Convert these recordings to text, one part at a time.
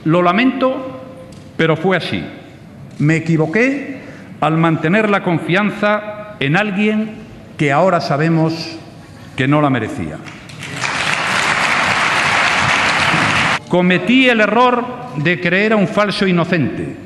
Lo lamento, pero fue así. Me equivoqué al mantener la confianza en alguien que ahora sabemos que no la merecía. Cometí el error de creer a un falso inocente,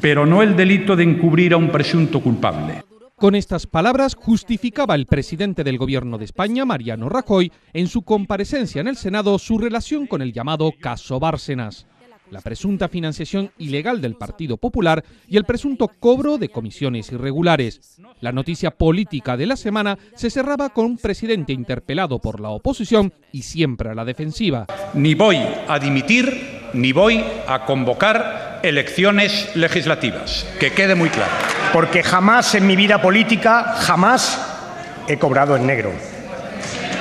pero no el delito de encubrir a un presunto culpable. Con estas palabras justificaba el presidente del Gobierno de España, Mariano Rajoy, en su comparecencia en el Senado su relación con el llamado caso Bárcenas, la presunta financiación ilegal del Partido Popular y el presunto cobro de comisiones irregulares. La noticia política de la semana se cerraba con un presidente interpelado por la oposición y siempre a la defensiva. Ni voy a dimitir, ni voy a convocar elecciones legislativas, que quede muy claro. Porque jamás en mi vida política, jamás he cobrado en negro.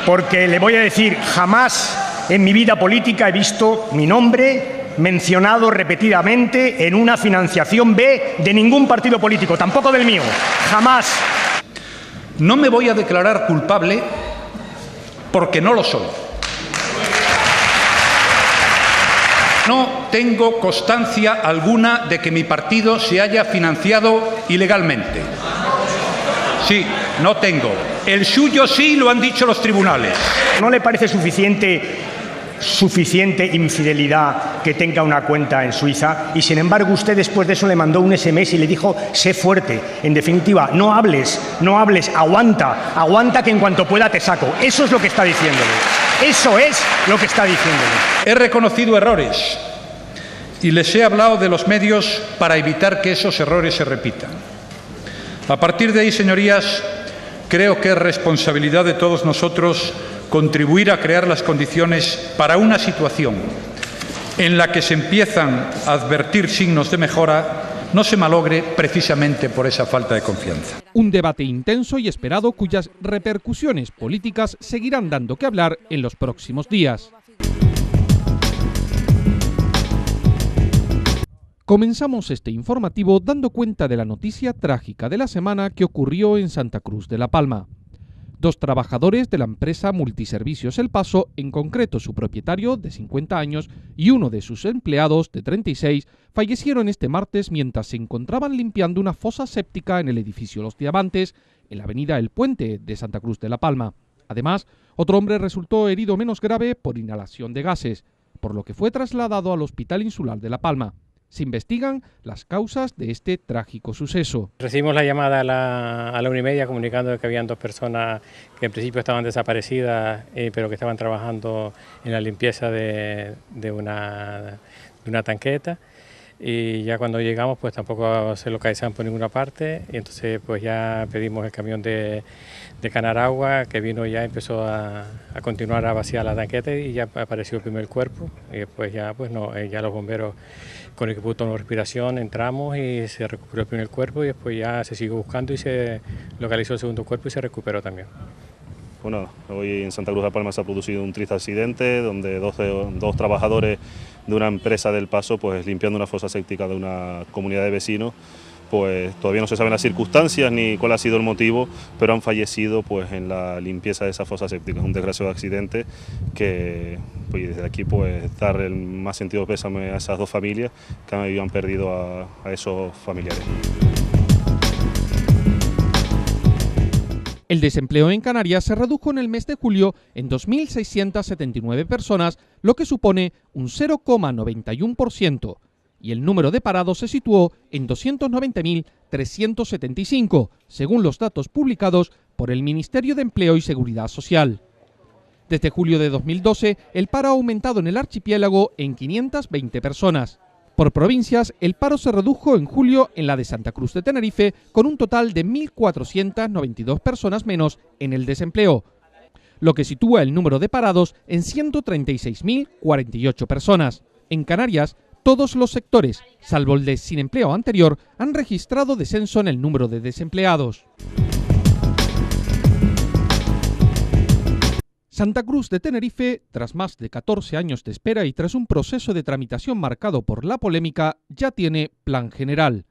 Porque le voy a decir, jamás en mi vida política he visto mi nombre mencionado repetidamente en una financiación B de ningún partido político, tampoco del mío, jamás. No me voy a declarar culpable porque no lo soy. No tengo constancia alguna de que mi partido se haya financiado ilegalmente. Sí, no tengo. El suyo sí, lo han dicho los tribunales. ¿No le parece suficiente infidelidad que tenga una cuenta en Suiza? Y sin embargo usted después de eso le mandó un SMS y le dijo: sé fuerte, en definitiva, no hables, aguanta que en cuanto pueda te saco. Eso es lo que está diciéndole. Eso es lo que está diciéndole. He reconocido errores y les he hablado de los medios para evitar que esos errores se repitan. A partir de ahí, señorías, creo que es responsabilidad de todos nosotros contribuir a crear las condiciones para una situación en la que se empiezan a advertir signos de mejora no se malogre precisamente por esa falta de confianza. Un debate intenso y esperado cuyas repercusiones políticas seguirán dando que hablar en los próximos días. Comenzamos este informativo dando cuenta de la noticia trágica de la semana que ocurrió en Santa Cruz de la Palma. 2 trabajadores de la empresa Multiservicios El Paso, en concreto su propietario de 50 años y uno de sus empleados de 36, fallecieron este martes mientras se encontraban limpiando una fosa séptica en el edificio Los Diamantes, en la avenida El Puente de Santa Cruz de la Palma. Además, otro hombre resultó herido menos grave por inhalación de gases, por lo que fue trasladado al Hospital Insular de La Palma. Se investigan las causas de este trágico suceso. Recibimos la llamada a la 1:30 comunicando que habían 2 personas que en principio estaban desaparecidas, pero que estaban trabajando en la limpieza de una tanqueta. Y ya cuando llegamos pues tampoco se localizaban por ninguna parte, y entonces pues ya pedimos el camión de Canaragua, que vino ya, empezó a continuar a vaciar la tanqueta y ya apareció el primer cuerpo. Y después ya ya los bomberos con equipo de respiración entramos y se recuperó el primer cuerpo, y después ya se siguió buscando y se localizó el segundo cuerpo y se recuperó también. Bueno, hoy en Santa Cruz de la Palma se ha producido un triste accidente donde dos trabajadores de una empresa del Paso, pues limpiando una fosa séptica de una comunidad de vecinos, pues todavía no se saben las circunstancias ni cuál ha sido el motivo, pero han fallecido pues en la limpieza de esa fosa séptica. Es un desgraciado accidente que pues desde aquí pues dar el más sentido pésame a esas 2 familias que han perdido a esos familiares. El desempleo en Canarias se redujo en el mes de julio en 2.679 personas, lo que supone un 0,91%, y el número de parados se situó en 290.375, según los datos publicados por el Ministerio de Empleo y Seguridad Social. Desde julio de 2012, el paro ha aumentado en el archipiélago en 520 personas. Por provincias, el paro se redujo en julio en la de Santa Cruz de Tenerife, con un total de 1.492 personas menos en el desempleo, lo que sitúa el número de parados en 136.048 personas. En Canarias, todos los sectores, salvo el de sin empleo anterior, han registrado descenso en el número de desempleados. Santa Cruz de Tenerife, tras más de 14 años de espera y tras un proceso de tramitación marcado por la polémica, ya tiene plan general.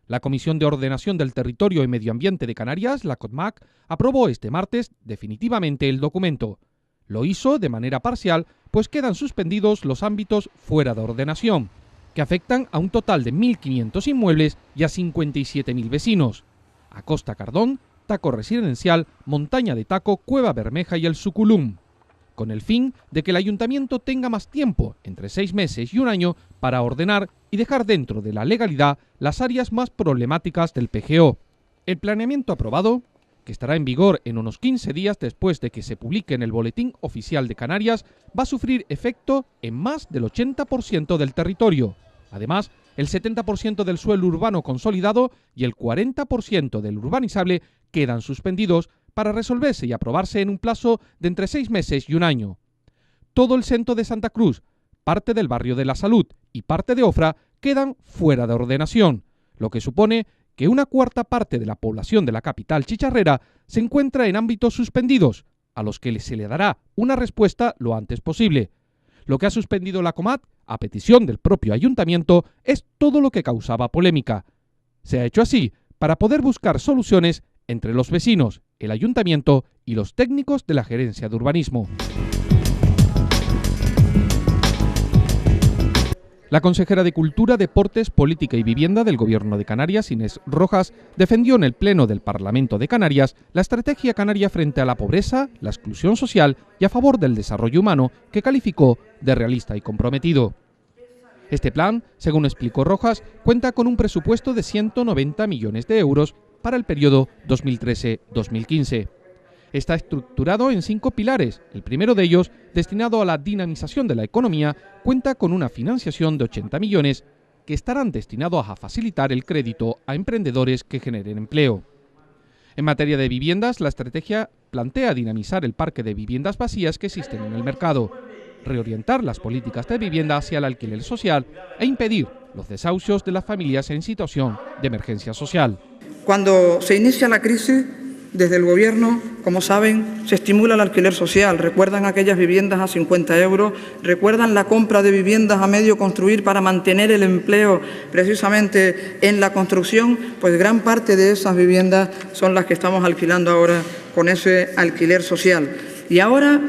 La Comisión de Ordenación del Territorio y Medio Ambiente de Canarias, la COTMAC, aprobó este martes definitivamente el documento. Lo hizo de manera parcial, pues quedan suspendidos los ámbitos fuera de ordenación. que afectan a un total de 1.500 inmuebles y a 57.000 vecinos. Acosta Cardón, Taco Residencial, Montaña de Taco, Cueva Bermeja y el Suculum, con el fin de que el ayuntamiento tenga más tiempo, entre 6 meses y un año, para ordenar y dejar dentro de la legalidad las áreas más problemáticas del PGO. El planeamiento aprobado, que estará en vigor en unos 15 días después de que se publique en el Boletín Oficial de Canarias, va a sufrir efecto en más del 80% del territorio. Además, el 70% del suelo urbano consolidado y el 40% del urbanizable quedan suspendidos para resolverse y aprobarse en un plazo de entre 6 meses y un año. Todo el centro de Santa Cruz, parte del barrio de la Salud y parte de Ofra quedan fuera de ordenación, lo que supone que una cuarta parte de la población de la capital chicharrera se encuentra en ámbitos suspendidos, a los que se le dará una respuesta lo antes posible. Lo que ha suspendido la Comat, a petición del propio ayuntamiento, es todo lo que causaba polémica. Se ha hecho así para poder buscar soluciones entre los vecinos, el ayuntamiento y los técnicos de la Gerencia de Urbanismo. La consejera de Cultura, Deportes, Política y Vivienda del Gobierno de Canarias, Inés Rojas, defendió en el Pleno del Parlamento de Canarias la estrategia canaria frente a la pobreza, la exclusión social y a favor del desarrollo humano, que calificó de realista y comprometido. Este plan, según explicó Rojas, cuenta con un presupuesto de 190 millones de euros para el periodo 2013-2015. Está estructurado en 5 pilares. El primero de ellos, destinado a la dinamización de la economía, cuenta con una financiación de 80 millones que estarán destinados a facilitar el crédito a emprendedores que generen empleo. En materia de viviendas, la estrategia plantea dinamizar el parque de viviendas vacías que existen en el mercado, reorientar las políticas de vivienda hacia el alquiler social e impedir los desahucios de las familias en situación de emergencia social. Cuando se inicia la crisis, desde el Gobierno, como saben, se estimula el alquiler social. Recuerdan aquellas viviendas a 50 euros, recuerdan la compra de viviendas a medio construir para mantener el empleo precisamente en la construcción. Pues gran parte de esas viviendas son las que estamos alquilando ahora con ese alquiler social. Y ahora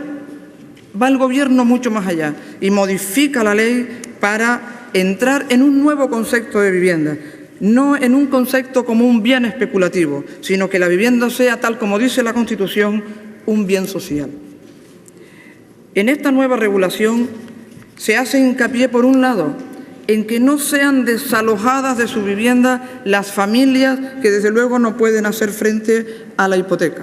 va el Gobierno mucho más allá y modifica la ley para entrar en un nuevo concepto de vivienda. No en un concepto como un bien especulativo, sino que la vivienda sea, tal como dice la Constitución, un bien social. En esta nueva regulación se hace hincapié, por un lado, en que no sean desalojadas de su vivienda las familias que desde luego no pueden hacer frente a la hipoteca.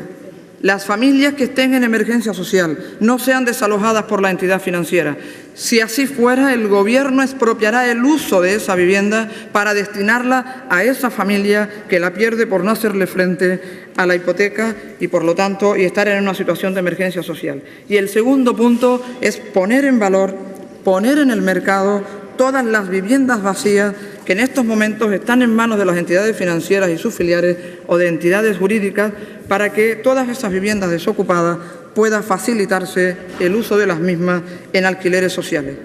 Las familias que estén en emergencia social no sean desalojadas por la entidad financiera. Si así fuera, el Gobierno expropiará el uso de esa vivienda para destinarla a esa familia que la pierde por no hacerle frente a la hipoteca y, por lo tanto, y estar en una situación de emergencia social. Y el segundo punto es poner en valor, poner en el mercado todas las viviendas vacías que en estos momentos están en manos de las entidades financieras y sus filiales o de entidades jurídicas, para que todas esas viviendas desocupadas pueda facilitarse el uso de las mismas en alquileres sociales.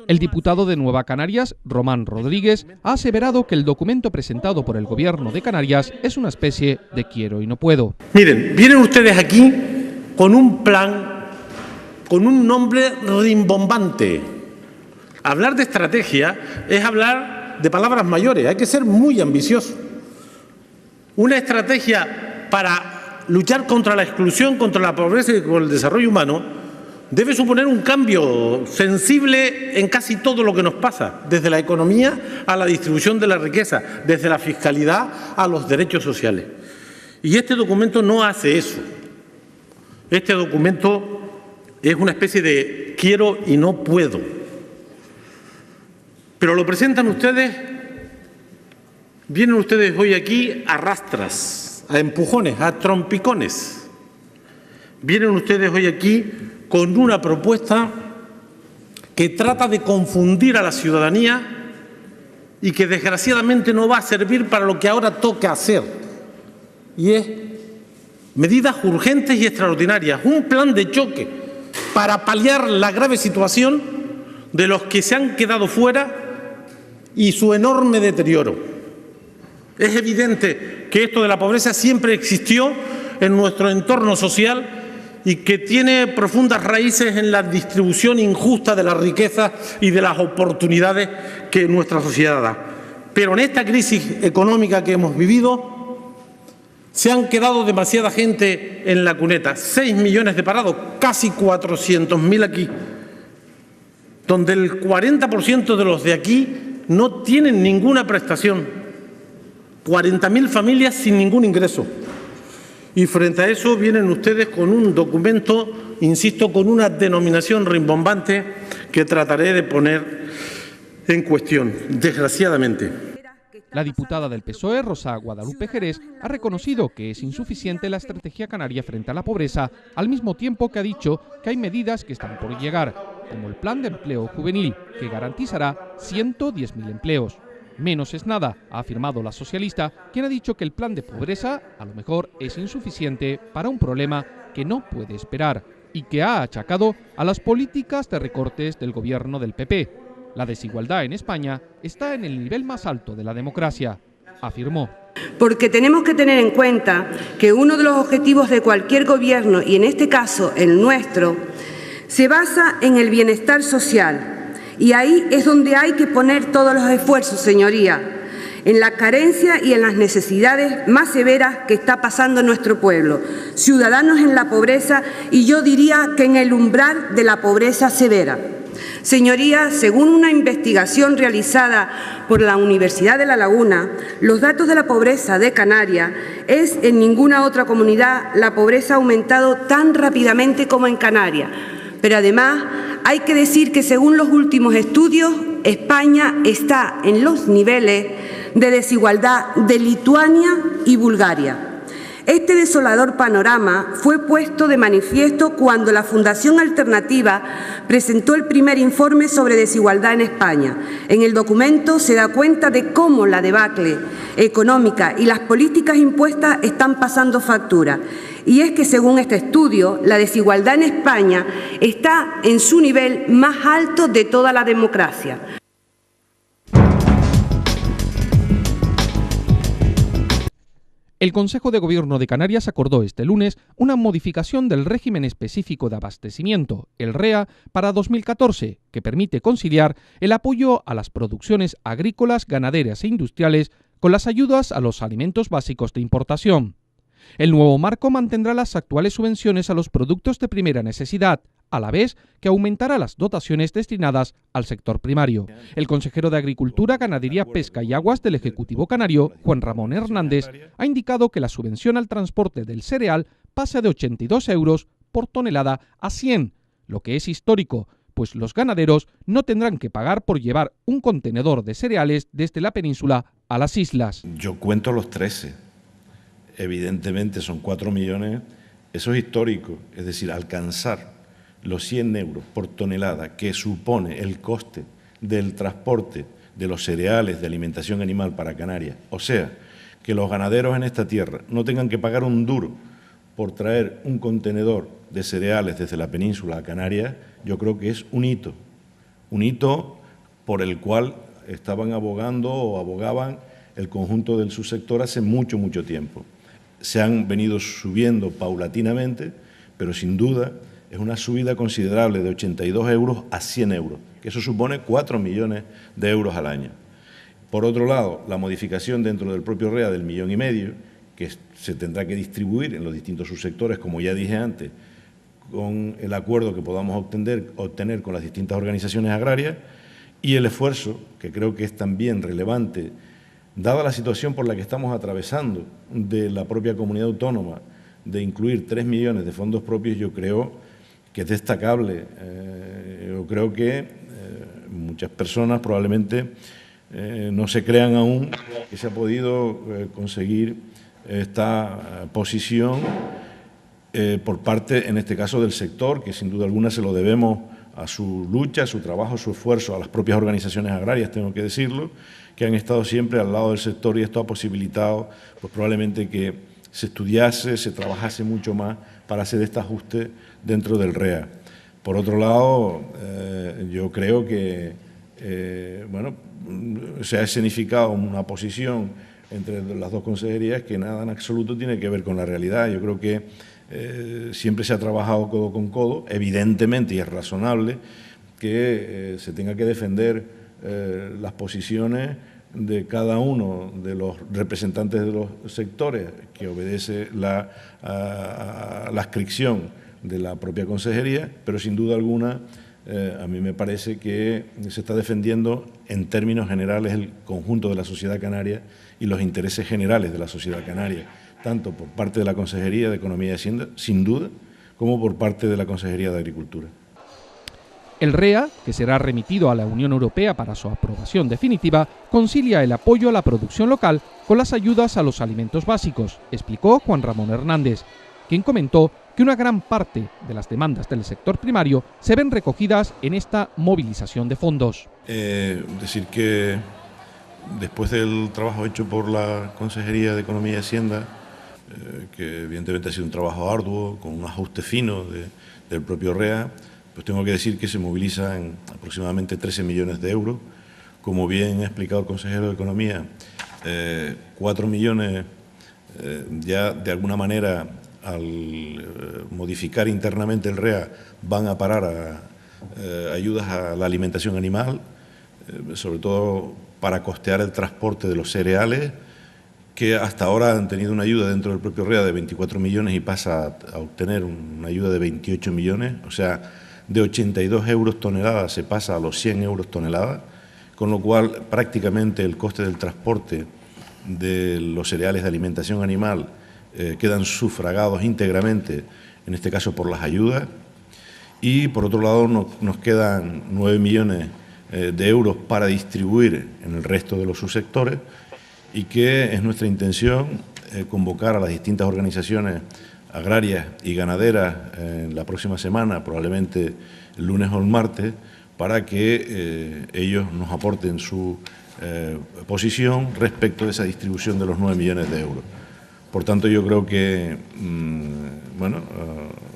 El diputado de Nueva Canarias, Román Rodríguez, ha aseverado que el documento presentado por el Gobierno de Canarias es una especie de quiero y no puedo. Miren, vienen ustedes aquí con un plan, con un nombre rimbombante. Hablar de estrategia es hablar de palabras mayores, hay que ser muy ambicioso. Una estrategia para luchar contra la exclusión, contra la pobreza y contra el desarrollo humano debe suponer un cambio sensible en casi todo lo que nos pasa, desde la economía a la distribución de la riqueza, desde la fiscalidad a los derechos sociales. Y este documento no hace eso. Este documento es una especie de quiero y no puedo. Pero lo presentan ustedes, vienen ustedes hoy aquí a rastras, a empujones, a trompicones. Vienen ustedes hoy aquí con una propuesta que trata de confundir a la ciudadanía y que desgraciadamente no va a servir para lo que ahora toca hacer. Y es medidas urgentes y extraordinarias, un plan de choque para paliar la grave situación de los que se han quedado fuera y su enorme deterioro. Es evidente que esto de la pobreza siempre existió en nuestro entorno social y que tiene profundas raíces en la distribución injusta de la riqueza y de las oportunidades que nuestra sociedad da. Pero en esta crisis económica que hemos vivido se han quedado demasiada gente en la cuneta. 6 millones de parados, casi 400.000 aquí, donde el 40% de los de aquí no tienen ninguna prestación. 40.000 familias sin ningún ingreso. Y frente a eso vienen ustedes con un documento, insisto, con una denominación rimbombante que trataré de poner en cuestión, desgraciadamente. La diputada del PSOE, Rosa Guadalupe Jerez, ha reconocido que es insuficiente la estrategia canaria frente a la pobreza, al mismo tiempo que ha dicho que hay medidas que están por llegar, como el Plan de Empleo Juvenil, que garantizará 110.000 empleos. Menos es nada, ha afirmado la socialista, quien ha dicho que el plan de pobreza a lo mejor es insuficiente para un problema que no puede esperar y que ha achacado a las políticas de recortes del gobierno del PP. La desigualdad en España está en el nivel más alto de la democracia, afirmó. Porque tenemos que tener en cuenta que uno de los objetivos de cualquier gobierno, y en este caso el nuestro, se basa en el bienestar social. Y ahí es donde hay que poner todos los esfuerzos, señoría, en la carencia y en las necesidades más severas que está pasando nuestro pueblo, ciudadanos en la pobreza y yo diría que en el umbral de la pobreza severa. Señoría, según una investigación realizada por la Universidad de La Laguna, los datos de la pobreza de Canarias es en ninguna otra comunidad la pobreza ha aumentado tan rápidamente como en Canarias. Pero además hay que decir que según los últimos estudios, España está en los niveles de desigualdad de Lituania y Bulgaria. Este desolador panorama fue puesto de manifiesto cuando la Fundación Alternativa presentó el primer informe sobre desigualdad en España. En el documento se da cuenta de cómo la debacle económica y las políticas impuestas están pasando factura. Y es que, según este estudio, la desigualdad en España está en su nivel más alto de toda la democracia. El Consejo de Gobierno de Canarias acordó este lunes una modificación del régimen específico de abastecimiento, el REA, para 2014, que permite conciliar el apoyo a las producciones agrícolas, ganaderas e industriales con las ayudas a los alimentos básicos de importación. El nuevo marco mantendrá las actuales subvenciones a los productos de primera necesidad, a la vez que aumentará las dotaciones destinadas al sector primario. El consejero de Agricultura, Ganadería, Pesca y Aguas del Ejecutivo Canario, Juan Ramón Hernández, ha indicado que la subvención al transporte del cereal pasa de 82 euros por tonelada a 100, lo que es histórico, pues los ganaderos no tendrán que pagar por llevar un contenedor de cereales desde la península a las islas. Yo cuento los 13. Evidentemente son 4 millones, eso es histórico, es decir, alcanzar los 100 euros por tonelada que supone el coste del transporte de los cereales de alimentación animal para Canarias, o sea, que los ganaderos en esta tierra no tengan que pagar un duro por traer un contenedor de cereales desde la península a Canarias, yo creo que es un hito por el cual estaban abogando o abogaban el conjunto del subsector hace mucho, mucho tiempo. Se han venido subiendo paulatinamente, pero sin duda es una subida considerable de 82 euros a 100 euros, que eso supone 4 millones de euros al año. Por otro lado, la modificación dentro del propio REA del 1,5 millones, que se tendrá que distribuir en los distintos subsectores, como ya dije antes, con el acuerdo que podamos obtener con las distintas organizaciones agrarias, y el esfuerzo, que creo que es también relevante, dada la situación por la que estamos atravesando de la propia comunidad autónoma, de incluir 3 millones de fondos propios, yo creo que es destacable. Yo creo que muchas personas probablemente no se crean aún que se ha podido conseguir esta posición por parte, en este caso, del sector, que sin duda alguna se lo debemos a su lucha, a su trabajo, a su esfuerzo, a las propias organizaciones agrarias, tengo que decirlo, que han estado siempre al lado del sector, y esto ha posibilitado pues, probablemente que se estudiase, se trabajase mucho más para hacer este ajuste dentro del REA. Por otro lado, yo creo que bueno, se ha escenificado una posición entre las dos consejerías que nada en absoluto tiene que ver con la realidad. Yo creo que siempre se ha trabajado codo con codo, evidentemente, y es razonable que se tenga que defender las posiciones de cada uno de los representantes de los sectores, que obedece la adscripción de la propia consejería, pero sin duda alguna a mí me parece que se está defendiendo en términos generales el conjunto de la sociedad canaria y los intereses generales de la sociedad canaria, tanto por parte de la Consejería de Economía y Hacienda, sin duda, como por parte de la Consejería de Agricultura. El REA, que será remitido a la Unión Europea para su aprobación definitiva, concilia el apoyo a la producción local con las ayudas a los alimentos básicos, explicó Juan Ramón Hernández, quien comentó que una gran parte de las demandas del sector primario se ven recogidas en esta movilización de fondos. Decir que después del trabajo hecho por la Consejería de Economía y Hacienda, que evidentemente ha sido un trabajo arduo, con un ajuste fino del propio REA, pues tengo que decir que se movilizan aproximadamente 13 millones de euros. Como bien ha explicado el consejero de Economía, 4 millones ya de alguna manera, al modificar internamente el REA, van a parar a ayudas a la alimentación animal, sobre todo para costear el transporte de los cereales, que hasta ahora han tenido una ayuda dentro del propio REA de 24 millones y pasa a obtener una ayuda de 28 millones, o sea, de 82 euros tonelada se pasa a los 100 euros tonelada, con lo cual prácticamente el coste del transporte de los cereales de alimentación animal quedan sufragados íntegramente, en este caso por las ayudas, y por otro lado nos quedan 9 millones de euros para distribuir en el resto de los subsectores, y que es nuestra intención convocar a las distintas organizaciones agrarias y ganaderas en la próxima semana, probablemente el lunes o el martes, para que ellos nos aporten su posición respecto de esa distribución de los 9 millones de euros. Por tanto, yo creo que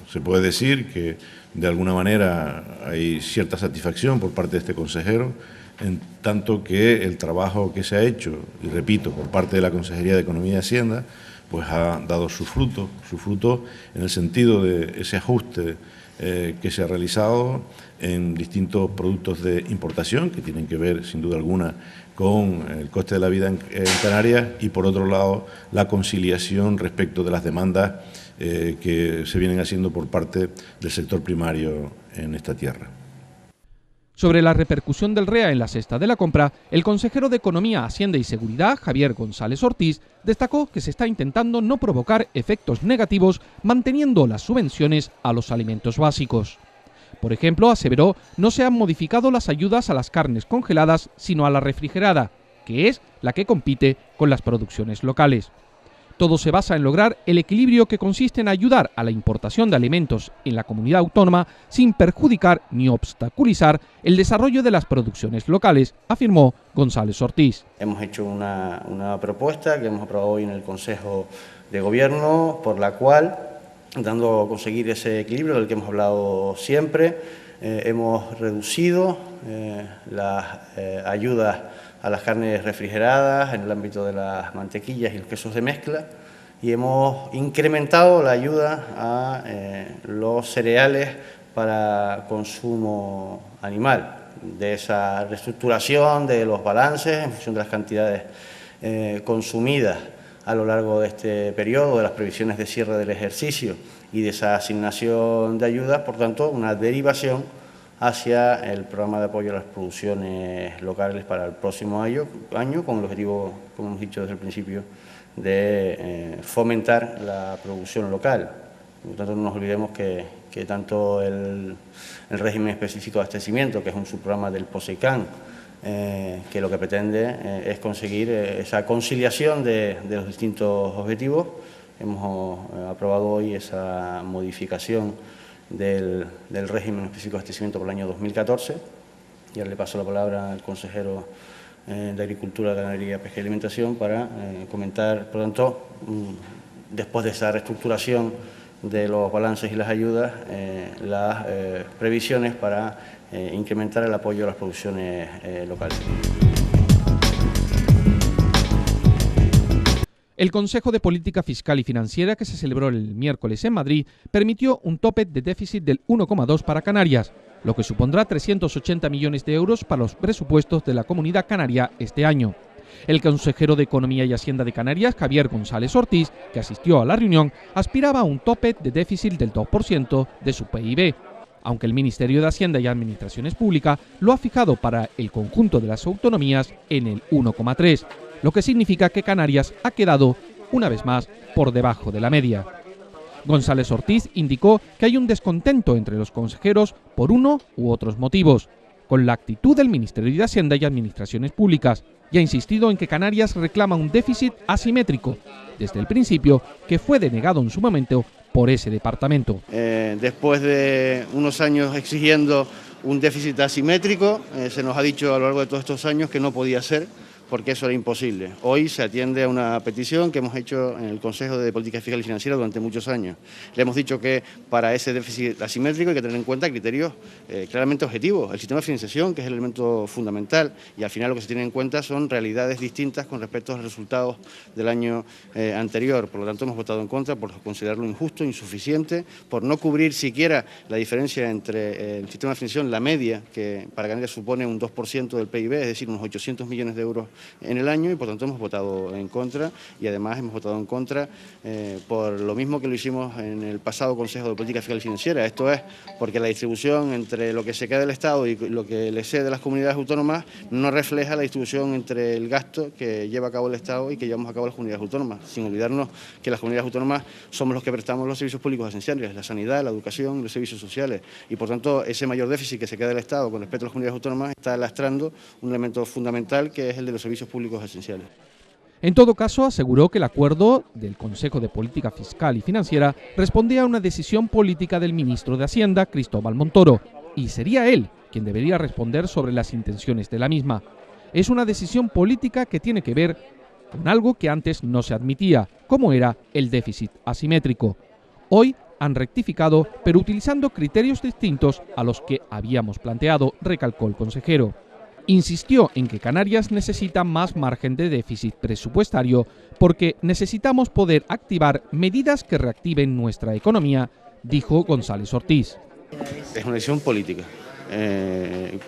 se puede decir que de alguna manera hay cierta satisfacción por parte de este consejero, en tanto que el trabajo que se ha hecho, y repito, por parte de la Consejería de Economía y Hacienda, pues ha dado su fruto en el sentido de ese ajuste que se ha realizado en distintos productos de importación, que tienen que ver, sin duda alguna, con el coste de la vida en Canarias, y por otro lado la conciliación respecto de las demandas que se vienen haciendo por parte del sector primario en esta tierra. Sobre la repercusión del REA en la cesta de la compra, el consejero de Economía, Hacienda y Seguridad, Javier González Ortiz, destacó que se está intentando no provocar efectos negativos manteniendo las subvenciones a los alimentos básicos. Por ejemplo, aseveró, no se han modificado las ayudas a las carnes congeladas, sino a la refrigerada, que es la que compite con las producciones locales. Todo se basa en lograr el equilibrio que consiste en ayudar a la importación de alimentos en la comunidad autónoma sin perjudicar ni obstaculizar el desarrollo de las producciones locales, afirmó González Ortiz. Hemos hecho una propuesta que hemos aprobado hoy en el Consejo de Gobierno, por la cual, dando a conseguir ese equilibrio del que hemos hablado siempre, hemos reducido las ayudas a las carnes refrigeradas en el ámbito de las mantequillas y los quesos de mezcla, y hemos incrementado la ayuda a los cereales para consumo animal. De esa reestructuración de los balances en función de las cantidades consumidas a lo largo de este periodo, de las previsiones de cierre del ejercicio y de esa asignación de ayudas, por tanto, una derivación hacia el programa de apoyo a las producciones locales para el próximo año con el objetivo, como hemos dicho desde el principio, de fomentar la producción local. Por tanto, no nos olvidemos que tanto el régimen específico de abastecimiento, que es un subprograma del POSEICAN, que lo que pretende es conseguir esa conciliación de los distintos objetivos. Hemos aprobado hoy esa modificación del régimen específico de abastecimiento por el año 2014. Y ahora le paso la palabra al consejero de Agricultura, Ganadería, Pesca y Alimentación para comentar, por tanto, después de esa reestructuración de los balances y las ayudas, las previsiones para incrementar el apoyo a las producciones locales. El Consejo de Política Fiscal y Financiera, que se celebró el miércoles en Madrid, permitió un tope de déficit del 1,2 para Canarias, lo que supondrá 380 millones de euros para los presupuestos de la Comunidad Canaria este año. El consejero de Economía y Hacienda de Canarias, Javier González Ortiz, que asistió a la reunión, aspiraba a un tope de déficit del 2% de su PIB, aunque el Ministerio de Hacienda y Administraciones Públicas lo ha fijado para el conjunto de las autonomías en el 1,3%, lo que significa que Canarias ha quedado, una vez más, por debajo de la media. González Ortiz indicó que hay un descontento entre los consejeros por uno u otros motivos, con la actitud del Ministerio de Hacienda y Administraciones Públicas, y ha insistido en que Canarias reclama un déficit asimétrico, desde el principio, que fue denegado en su momento por ese departamento. Después de unos años exigiendo un déficit asimétrico, se nos ha dicho a lo largo de todos estos años que no podía ser, porque eso era imposible. Hoy se atiende a una petición que hemos hecho en el Consejo de Política Fiscal y Financiera durante muchos años. Le hemos dicho que para ese déficit asimétrico hay que tener en cuenta criterios claramente objetivos. El sistema de financiación, que es el elemento fundamental, y al final lo que se tiene en cuenta son realidades distintas con respecto a los resultados del año anterior. Por lo tanto, hemos votado en contra por considerarlo injusto, insuficiente, por no cubrir siquiera la diferencia entre el sistema de financiación, la media, que para Canarias supone un 2% del PIB, es decir, unos 800 millones de euros en el año, y por tanto hemos votado en contra, y además hemos votado en contra por lo mismo que lo hicimos en el pasado Consejo de Política Fiscal y Financiera. Esto es porque la distribución entre lo que se queda del Estado y lo que le cede las comunidades autónomas no refleja la distribución entre el gasto que lleva a cabo el Estado y que llevamos a cabo las comunidades autónomas, sin olvidarnos que las comunidades autónomas somos los que prestamos los servicios públicos esenciales, la sanidad, la educación, los servicios sociales, y por tanto ese mayor déficit que se queda del Estado con respecto a las comunidades autónomas está lastrando un elemento fundamental, que es el de los servicios públicos esenciales. En todo caso, aseguró que el acuerdo del Consejo de Política Fiscal y Financiera respondía a una decisión política del ministro de Hacienda, Cristóbal Montoro, y sería él quien debería responder sobre las intenciones de la misma. Es una decisión política que tiene que ver con algo que antes no se admitía, como era el déficit asimétrico. Hoy han rectificado, pero utilizando criterios distintos a los que habíamos planteado, recalcó el consejero. Insistió en que Canarias necesita más margen de déficit presupuestario porque necesitamos poder activar medidas que reactiven nuestra economía, dijo González Ortiz. Es una decisión política.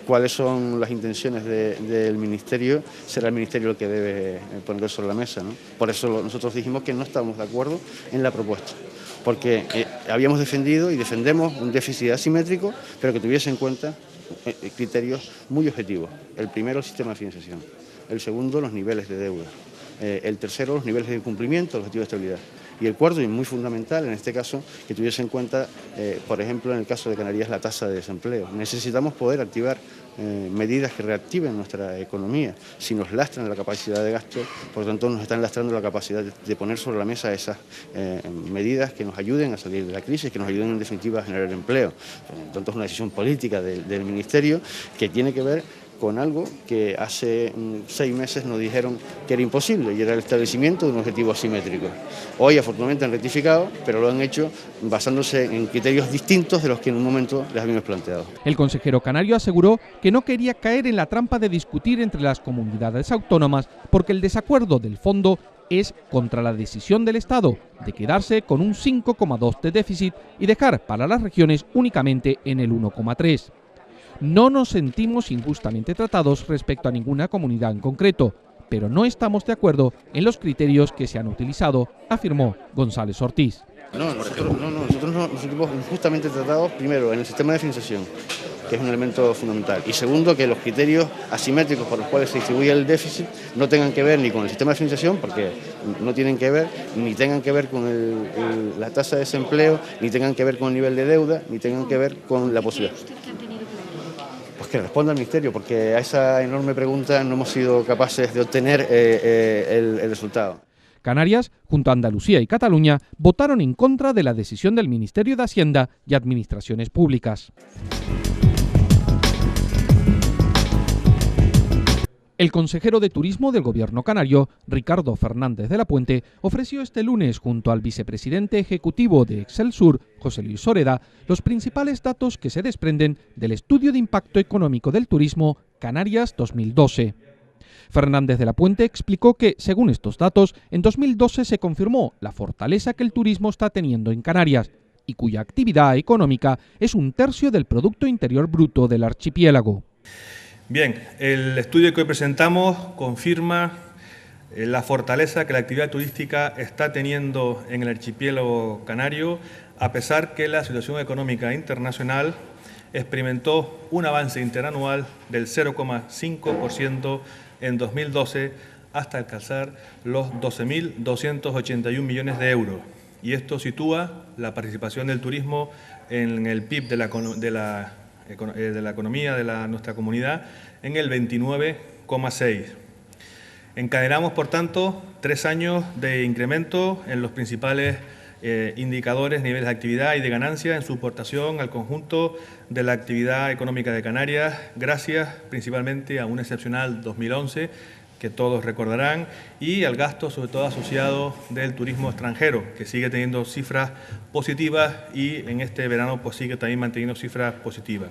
¿Cuáles son las intenciones del Ministerio? Será el Ministerio el que debe ponerlo sobre la mesa, ¿no? Por eso nosotros dijimos que no estamos de acuerdo en la propuesta, porque habíamos defendido y defendemos un déficit asimétrico, pero que tuviese en cuenta criterios muy objetivos. El primero, el sistema de financiación. El segundo, los niveles de deuda. El tercero, los niveles de cumplimiento del objetivo de estabilidad. Y el cuarto, y muy fundamental en este caso, que tuviese en cuenta, por ejemplo, en el caso de Canarias, la tasa de desempleo. Necesitamos poder activar medidas que reactiven nuestra economía. Si nos lastran la capacidad de gasto, por lo tanto nos están lastrando la capacidad de poner sobre la mesa esas medidas que nos ayuden a salir de la crisis, que nos ayuden en definitiva a generar empleo. Por lo tanto es una decisión política del Ministerio que tiene que ver con algo que hace 6 meses nos dijeron que era imposible, y era el establecimiento de un objetivo asimétrico. Hoy afortunadamente han rectificado, pero lo han hecho basándose en criterios distintos de los que en un momento les habíamos planteado. El consejero canario aseguró que no quería caer en la trampa de discutir entre las comunidades autónomas porque el desacuerdo del fondo es contra la decisión del Estado de quedarse con un 5,2 de déficit y dejar para las regiones únicamente en el 1,3. No nos sentimos injustamente tratados respecto a ninguna comunidad en concreto, pero no estamos de acuerdo en los criterios que se han utilizado, afirmó González Ortiz. Nosotros nos sentimos injustamente tratados, primero, en el sistema de financiación, que es un elemento fundamental, y segundo, que los criterios asimétricos por los cuales se distribuye el déficit no tengan que ver ni con el sistema de financiación, porque no tienen que ver, ni tengan que ver con la tasa de desempleo, ni tengan que ver con el nivel de deuda, ni tengan que ver con la posibilidad. Pues que responda al Ministerio, porque a esa enorme pregunta no hemos sido capaces de obtener el resultado. Canarias, junto a Andalucía y Cataluña, votaron en contra de la decisión del Ministerio de Hacienda y Administraciones Públicas. El consejero de Turismo del Gobierno canario, Ricardo Fernández de la Puente, ofreció este lunes, junto al vicepresidente ejecutivo de Excelsur, José Luis Soreda, los principales datos que se desprenden del Estudio de Impacto Económico del Turismo Canarias 2012. Fernández de la Puente explicó que, según estos datos, en 2012 se confirmó la fortaleza que el turismo está teniendo en Canarias y cuya actividad económica es 1/3 del Producto Interior Bruto del archipiélago. Bien, el estudio que hoy presentamos confirma la fortaleza que la actividad turística está teniendo en el archipiélago canario, a pesar que la situación económica internacional experimentó un avance interanual del 0,5% en 2012 hasta alcanzar los 12.281 millones de euros. Y esto sitúa la participación del turismo en el PIB de la economía de nuestra comunidad en el 29,6%. Encadenamos, por tanto, 3 años de incremento en los principales indicadores, niveles de actividad y de ganancia en su aportación al conjunto de la actividad económica de Canarias, gracias principalmente a un excepcional 2011, que todos recordarán, y al gasto sobre todo asociado del turismo extranjero, que sigue teniendo cifras positivas y en este verano pues sigue también manteniendo cifras positivas.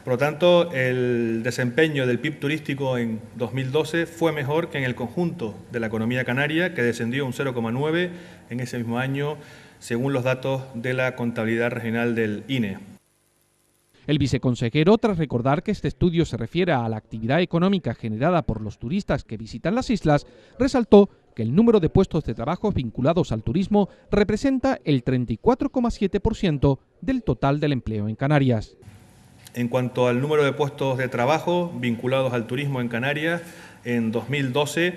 Por lo tanto, el desempeño del PIB turístico en 2012 fue mejor que en el conjunto de la economía canaria, que descendió un 0,9% en ese mismo año, según los datos de la contabilidad regional del INE. El viceconsejero, tras recordar que este estudio se refiere a la actividad económica generada por los turistas que visitan las islas, resaltó que el número de puestos de trabajo vinculados al turismo representa el 34,7% del total del empleo en Canarias. En cuanto al número de puestos de trabajo vinculados al turismo en Canarias, en 2012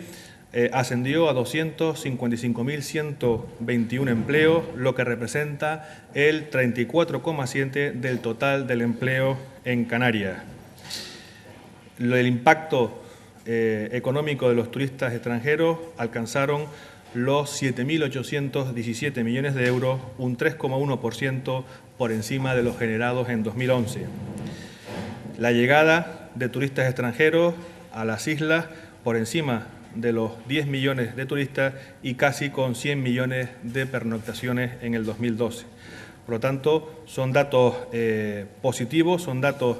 ascendió a 255.121 empleos, lo que representa el 34,7% del total del empleo en Canarias. El impacto económico de los turistas extranjeros alcanzaron los 7.817 millones de euros, un 3,1% por encima de los generados en 2011. La llegada de turistas extranjeros a las islas por encima de los 10 millones de turistas y casi con 100 millones de pernoctaciones en el 2012. Por lo tanto, son datos positivos, son datos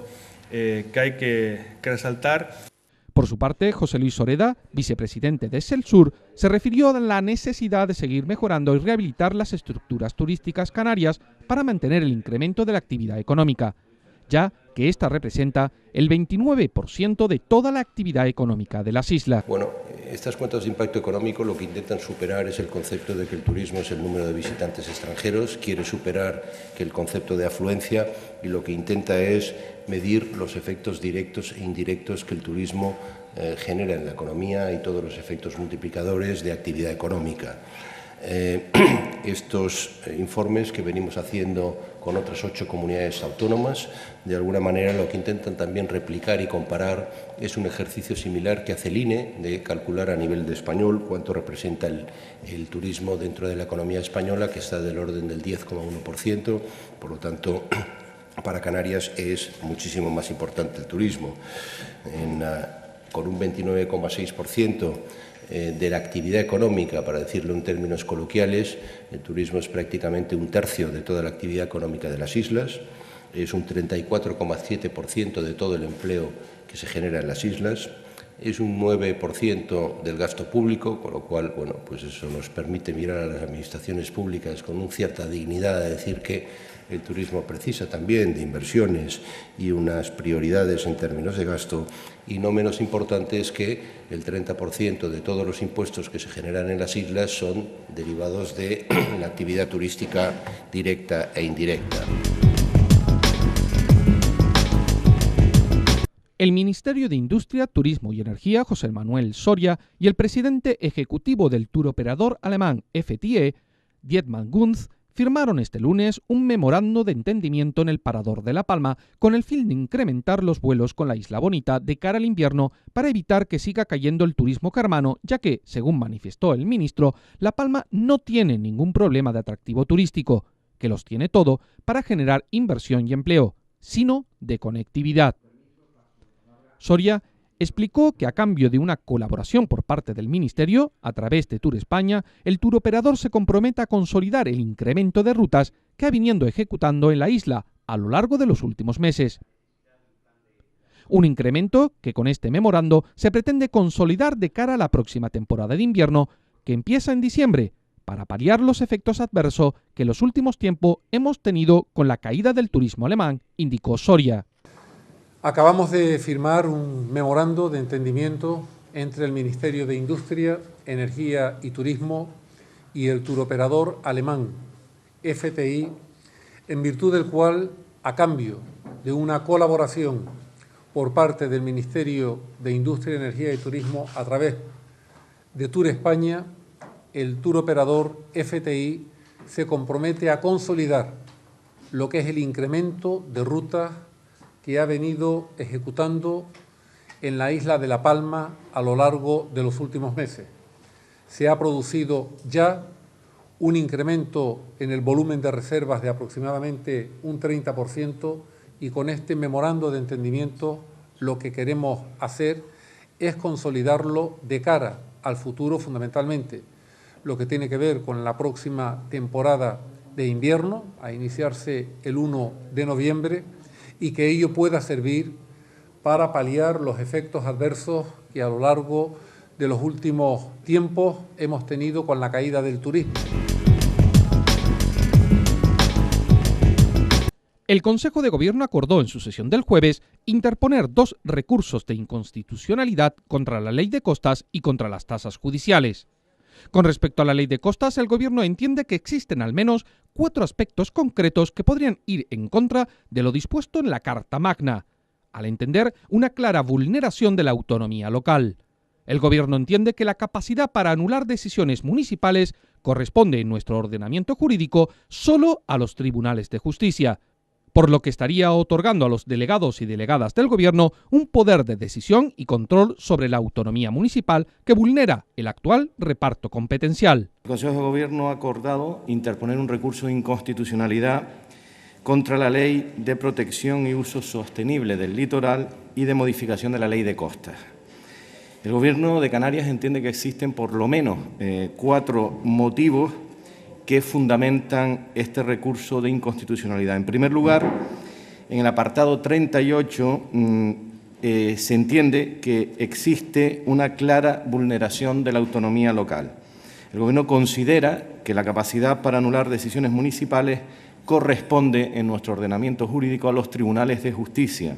que hay que resaltar. Por su parte, José Luis Soreda, vicepresidente de Celsur, se refirió a la necesidad de seguir mejorando y rehabilitar las estructuras turísticas canarias para mantener el incremento de la actividad económica, ya que esta representa el 29% de toda la actividad económica de las islas. Bueno, estas cuentas de impacto económico lo que intentan superar es el concepto de que el turismo es el número de visitantes extranjeros, quiere superar que el concepto de afluencia y lo que intenta es medir los efectos directos e indirectos que el turismo genera en la economía y todos los efectos multiplicadores de actividad económica. Estos informes que venimos haciendo con otras 8 comunidades autónomas, de alguna manera lo que intentan también replicar y comparar es un ejercicio similar que hace el INE de calcular a nivel de español cuánto representa el turismo dentro de la economía española, que está del orden del 10,1%, por lo tanto para Canarias es muchísimo más importante el turismo. Con un 29,6% de la actividad económica, para decirlo en términos coloquiales, el turismo es prácticamente 1/3 de toda la actividad económica de las islas, es un 34,7% de todo el empleo que se genera en las islas, es un 9% del gasto público, con lo cual, bueno, pues eso nos permite mirar a las administraciones públicas con una cierta dignidad de decir que el turismo precisa también de inversiones y unas prioridades en términos de gasto, y no menos importante es que el 30% de todos los impuestos que se generan en las islas son derivados de la actividad turística directa e indirecta. El Ministerio de Industria, Turismo y Energía, José Manuel Soria, y el presidente ejecutivo del turoperador alemán FTE, Dietmar Gunz, firmaron este lunes un memorando de entendimiento en el Parador de La Palma con el fin de incrementar los vuelos con la Isla Bonita de cara al invierno para evitar que siga cayendo el turismo carmano, ya que, según manifestó el ministro, La Palma no tiene ningún problema de atractivo turístico, que los tiene todo para generar inversión y empleo, sino de conectividad. Soria explicó que a cambio de una colaboración por parte del Ministerio, a través de Tour España, el turoperador se compromete a consolidar el incremento de rutas que ha viniendo ejecutando en la isla a lo largo de los últimos meses. Un incremento que con este memorando se pretende consolidar de cara a la próxima temporada de invierno, que empieza en diciembre, para paliar los efectos adversos que en los últimos tiempos hemos tenido con la caída del turismo alemán, indicó Soria. Acabamos de firmar un memorando de entendimiento entre el Ministerio de Industria, Energía y Turismo y el turoperador alemán FTI, en virtud del cual, a cambio de una colaboración por parte del Ministerio de Industria, Energía y Turismo a través de Tour España, el turoperador FTI se compromete a consolidar lo que es el incremento de rutas que ha venido ejecutando en la isla de La Palma a lo largo de los últimos meses. Se ha producido ya un incremento en el volumen de reservas de aproximadamente un 30% y con este memorando de entendimiento lo que queremos hacer es consolidarlo de cara al futuro, fundamentalmente lo que tiene que ver con la próxima temporada de invierno, a iniciarse el 1 de noviembre, y que ello pueda servir para paliar los efectos adversos que a lo largo de los últimos tiempos hemos tenido con la caída del turismo. El Consejo de Gobierno acordó en su sesión del jueves interponer 2 recursos de inconstitucionalidad contra la Ley de Costas y contra las tasas judiciales. Con respecto a la Ley de Costas, el Gobierno entiende que existen al menos 4 aspectos concretos que podrían ir en contra de lo dispuesto en la Carta Magna, al entender una clara vulneración de la autonomía local. El Gobierno entiende que la capacidad para anular decisiones municipales corresponde en nuestro ordenamiento jurídico solo a los tribunales de justicia, por lo que estaría otorgando a los delegados y delegadas del Gobierno un poder de decisión y control sobre la autonomía municipal que vulnera el actual reparto competencial. El Consejo de Gobierno ha acordado interponer un recurso de inconstitucionalidad contra la Ley de Protección y Uso Sostenible del Litoral y de modificación de la Ley de Costas. El Gobierno de Canarias entiende que existen por lo menos 4 motivos que fundamentan este recurso de inconstitucionalidad. En primer lugar, en el apartado 38 se entiende que existe una clara vulneración de la autonomía local. El Gobierno considera que la capacidad para anular decisiones municipales corresponde en nuestro ordenamiento jurídico a los tribunales de justicia,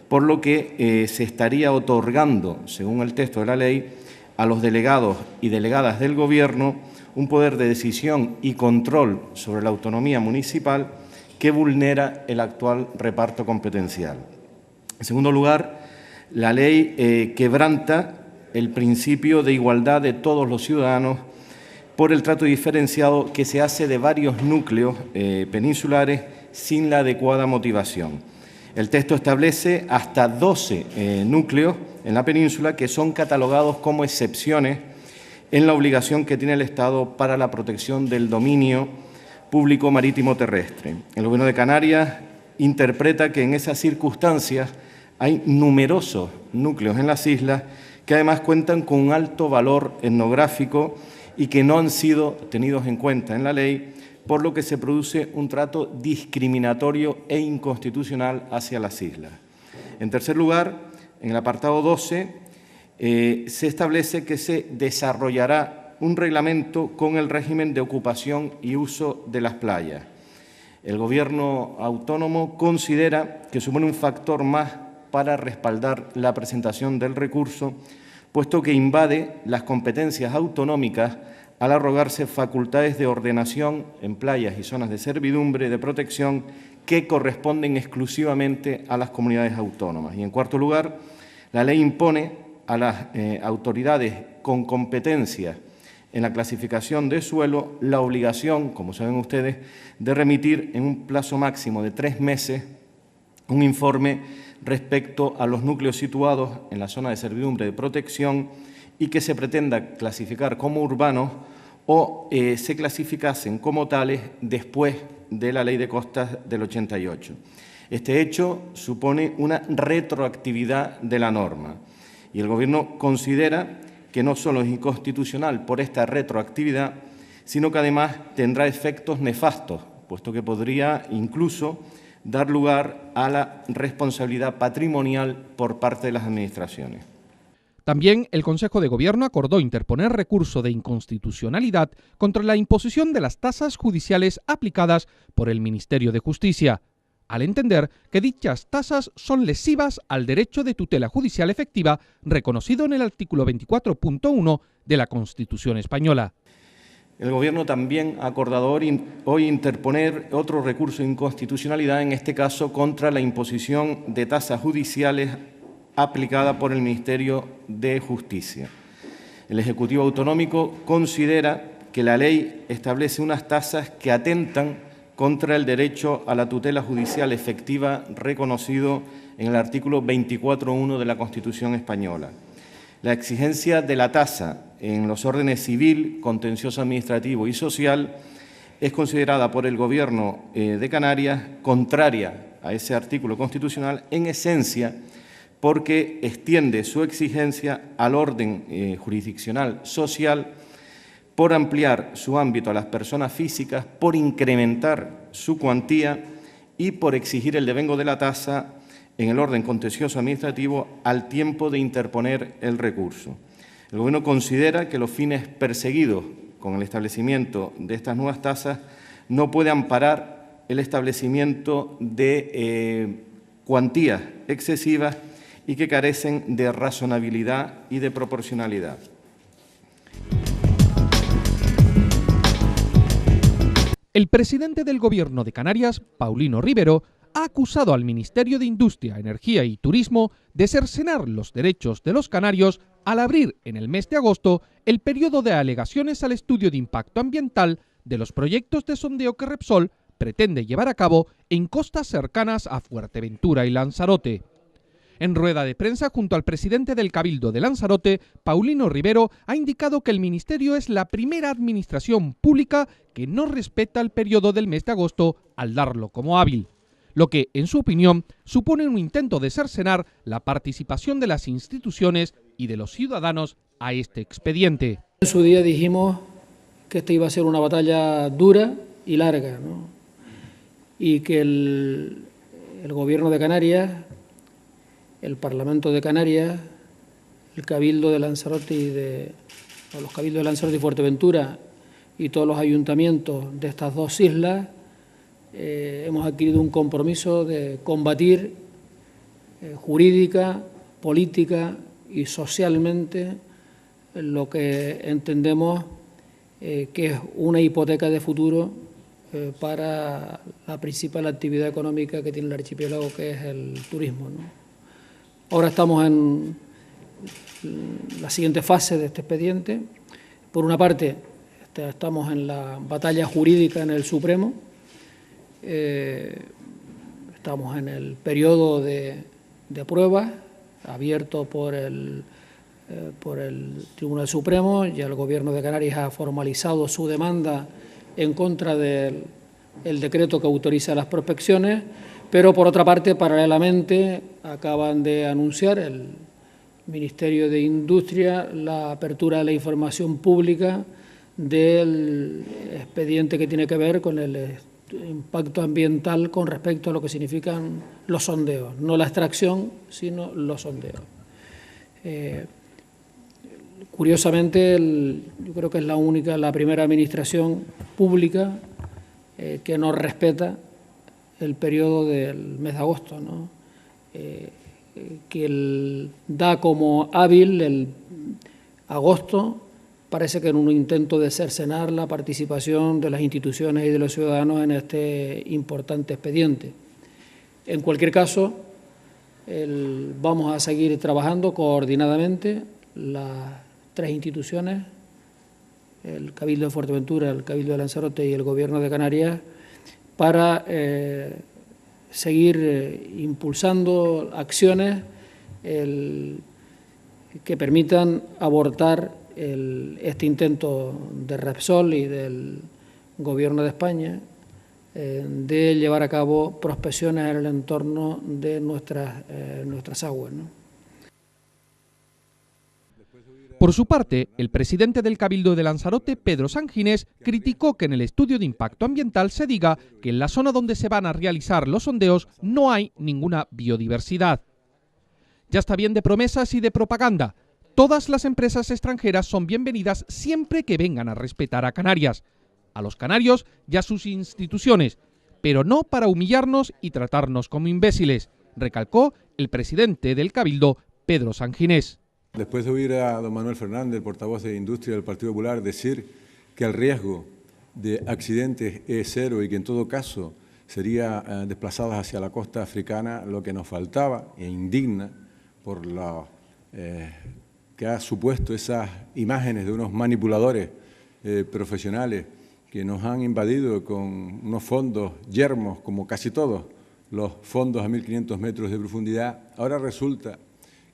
por lo que se estaría otorgando, según el texto de la ley, a los delegados y delegadas del Gobierno un poder de decisión y control sobre la autonomía municipal que vulnera el actual reparto competencial. En segundo lugar, la ley quebranta el principio de igualdad de todos los ciudadanos por el trato diferenciado que se hace de varios núcleos peninsulares sin la adecuada motivación. El texto establece hasta 12 núcleos en la península que son catalogados como excepciones en la obligación que tiene el Estado para la protección del dominio público marítimo terrestre. El Gobierno de Canarias interpreta que en esas circunstancias hay numerosos núcleos en las islas que además cuentan con un alto valor etnográfico y que no han sido tenidos en cuenta en la ley, por lo que se produce un trato discriminatorio e inconstitucional hacia las islas. En tercer lugar, en el apartado 12, se establece que se desarrollará un reglamento con el régimen de ocupación y uso de las playas. El Gobierno autónomo considera que supone un factor más para respaldar la presentación del recurso, puesto que invade las competencias autonómicas al arrogarse facultades de ordenación en playas y zonas de servidumbre de protección que corresponden exclusivamente a las comunidades autónomas. Y, en cuarto lugar, la ley impone a las autoridades con competencia en la clasificación de suelo la obligación, como saben ustedes, de remitir en un plazo máximo de 3 meses un informe respecto a los núcleos situados en la zona de servidumbre de protección y que se pretenda clasificar como urbanos o se clasificasen como tales después de la Ley de Costas del 88. Este hecho supone una retroactividad de la norma. Y el Gobierno considera que no solo es inconstitucional por esta retroactividad, sino que además tendrá efectos nefastos, puesto que podría incluso dar lugar a la responsabilidad patrimonial por parte de las administraciones. También el Consejo de Gobierno acordó interponer recurso de inconstitucionalidad contra la imposición de las tasas judiciales aplicadas por el Ministerio de Justicia, al entender que dichas tasas son lesivas al derecho de tutela judicial efectiva reconocido en el artículo 24.1 de la Constitución española. El Gobierno también ha acordado hoy interponer otro recurso de inconstitucionalidad, en este caso contra la imposición de tasas judiciales aplicada por el Ministerio de Justicia. El Ejecutivo Autonómico considera que la ley establece unas tasas que atentan contra el derecho a la tutela judicial efectiva reconocido en el artículo 24.1 de la Constitución española. La exigencia de la tasa en los órdenes civil, contencioso administrativo y social es considerada por el Gobierno de Canarias contraria a ese artículo constitucional en esencia, porque extiende su exigencia al orden jurisdiccional social por ampliar su ámbito a las personas físicas, por incrementar su cuantía y por exigir el devengo de la tasa en el orden contencioso administrativo al tiempo de interponer el recurso. El Gobierno considera que los fines perseguidos con el establecimiento de estas nuevas tasas no puede amparar el establecimiento de cuantías excesivas y que carecen de razonabilidad y de proporcionalidad. El presidente del Gobierno de Canarias, Paulino Rivero, ha acusado al Ministerio de Industria, Energía y Turismo de cercenar los derechos de los canarios al abrir en el mes de agosto el periodo de alegaciones al estudio de impacto ambiental de los proyectos de sondeo que Repsol pretende llevar a cabo en costas cercanas a Fuerteventura y Lanzarote. En rueda de prensa junto al presidente del Cabildo de Lanzarote, Paulino Rivero, ha indicado que el Ministerio es la primera administración pública que no respeta el periodo del mes de agosto al darlo como hábil, lo que, en su opinión, supone un intento de cercenar la participación de las instituciones y de los ciudadanos a este expediente. En su día dijimos que esta iba a ser una batalla dura y larga, ¿no? Y que el Gobierno de Canarias, el Parlamento de Canarias, el Cabildo de Lanzarote los Cabildos de Lanzarote y Fuerteventura y todos los ayuntamientos de estas dos islas hemos adquirido un compromiso de combatir jurídica, política y socialmente lo que entendemos que es una hipoteca de futuro para la principal actividad económica que tiene el archipiélago, que es el turismo, ¿no? Ahora estamos en la siguiente fase de este expediente. Por una parte, estamos en la batalla jurídica en el Supremo, estamos en el periodo de pruebas abierto por el Tribunal Supremo. Ya el Gobierno de Canarias ha formalizado su demanda en contra del decreto que autoriza las prospecciones. Pero, por otra parte, paralelamente, acaban de anunciar el Ministerio de Industria la apertura de la información pública del expediente que tiene que ver con el impacto ambiental con respecto a lo que significan los sondeos. No la extracción, sino los sondeos. Curiosamente, yo creo que es la primera administración pública que no respeta el periodo del mes de agosto, ¿no? Que da como hábil el agosto, parece que en un intento de cercenar la participación de las instituciones y de los ciudadanos en este importante expediente. En cualquier caso, vamos a seguir trabajando coordinadamente las tres instituciones, el Cabildo de Fuerteventura, el Cabildo de Lanzarote y el Gobierno de Canarias, para seguir impulsando acciones que permitan abortar este intento de Repsol y del Gobierno de España de llevar a cabo prospecciones en el entorno de nuestras aguas, ¿no? Por su parte, el presidente del Cabildo de Lanzarote, Pedro Sanginés, criticó que en el estudio de impacto ambiental se diga que en la zona donde se van a realizar los sondeos no hay ninguna biodiversidad. Ya está bien de promesas y de propaganda. Todas las empresas extranjeras son bienvenidas siempre que vengan a respetar a Canarias, a los canarios y a sus instituciones, pero no para humillarnos y tratarnos como imbéciles, recalcó el presidente del Cabildo, Pedro Sanginés. Después de oír a don Manuel Fernández, el portavoz de Industria del Partido Popular, decir que el riesgo de accidentes es cero y que en todo caso sería desplazados hacia la costa africana, lo que nos faltaba e indigna por lo que ha supuesto esas imágenes de unos manipuladores profesionales que nos han invadido con unos fondos yermos, como casi todos los fondos a 1.500 metros de profundidad. Ahora resulta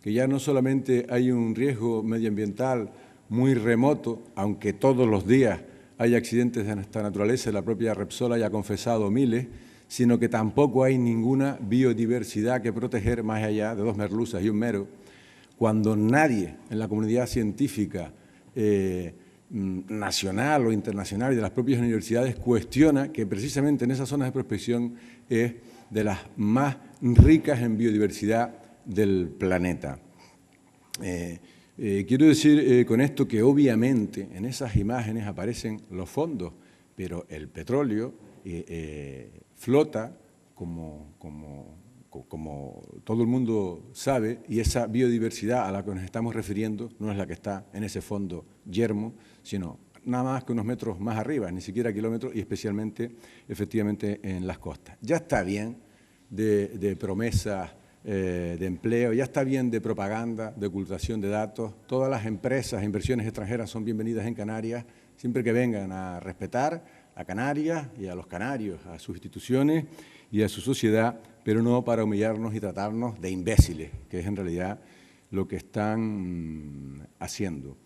que ya no solamente hay un riesgo medioambiental muy remoto, aunque todos los días hay accidentes de esta naturaleza, la propia Repsol haya confesado miles, sino que tampoco hay ninguna biodiversidad que proteger más allá de 2 merluzas y un mero, cuando nadie en la comunidad científica nacional o internacional y de las propias universidades cuestiona que precisamente en esas zonas de prospección es de las más ricas en biodiversidad del planeta. Quiero decir con esto que obviamente en esas imágenes aparecen los fondos, pero el petróleo flota como todo el mundo sabe, y esa biodiversidad a la que nos estamos refiriendo no es la que está en ese fondo yermo, sino nada más que unos metros más arriba, ni siquiera kilómetros, y especialmente, efectivamente, en las costas. Ya está bien de promesas de empleo, ya está bien de propaganda, de ocultación de datos. Todas las empresas e inversiones extranjeras son bienvenidas en Canarias, siempre que vengan a respetar a Canarias y a los canarios, a sus instituciones y a su sociedad, pero no para humillarnos y tratarnos de imbéciles, que es en realidad lo que están haciendo.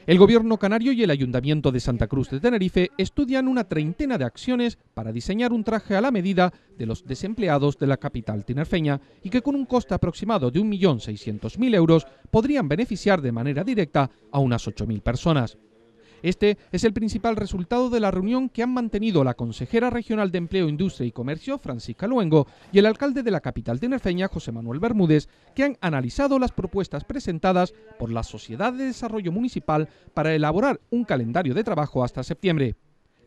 El Gobierno canario y el Ayuntamiento de Santa Cruz de Tenerife estudian una treintena de acciones para diseñar un traje a la medida de los desempleados de la capital tinerfeña y que con un coste aproximado de 1.600.000 euros podrían beneficiar de manera directa a unas 8.000 personas. Este es el principal resultado de la reunión que han mantenido la consejera regional de Empleo, Industria y Comercio, Francisca Luengo, y el alcalde de la capital tinerfeña, José Manuel Bermúdez, que han analizado las propuestas presentadas por la Sociedad de Desarrollo Municipal para elaborar un calendario de trabajo hasta septiembre.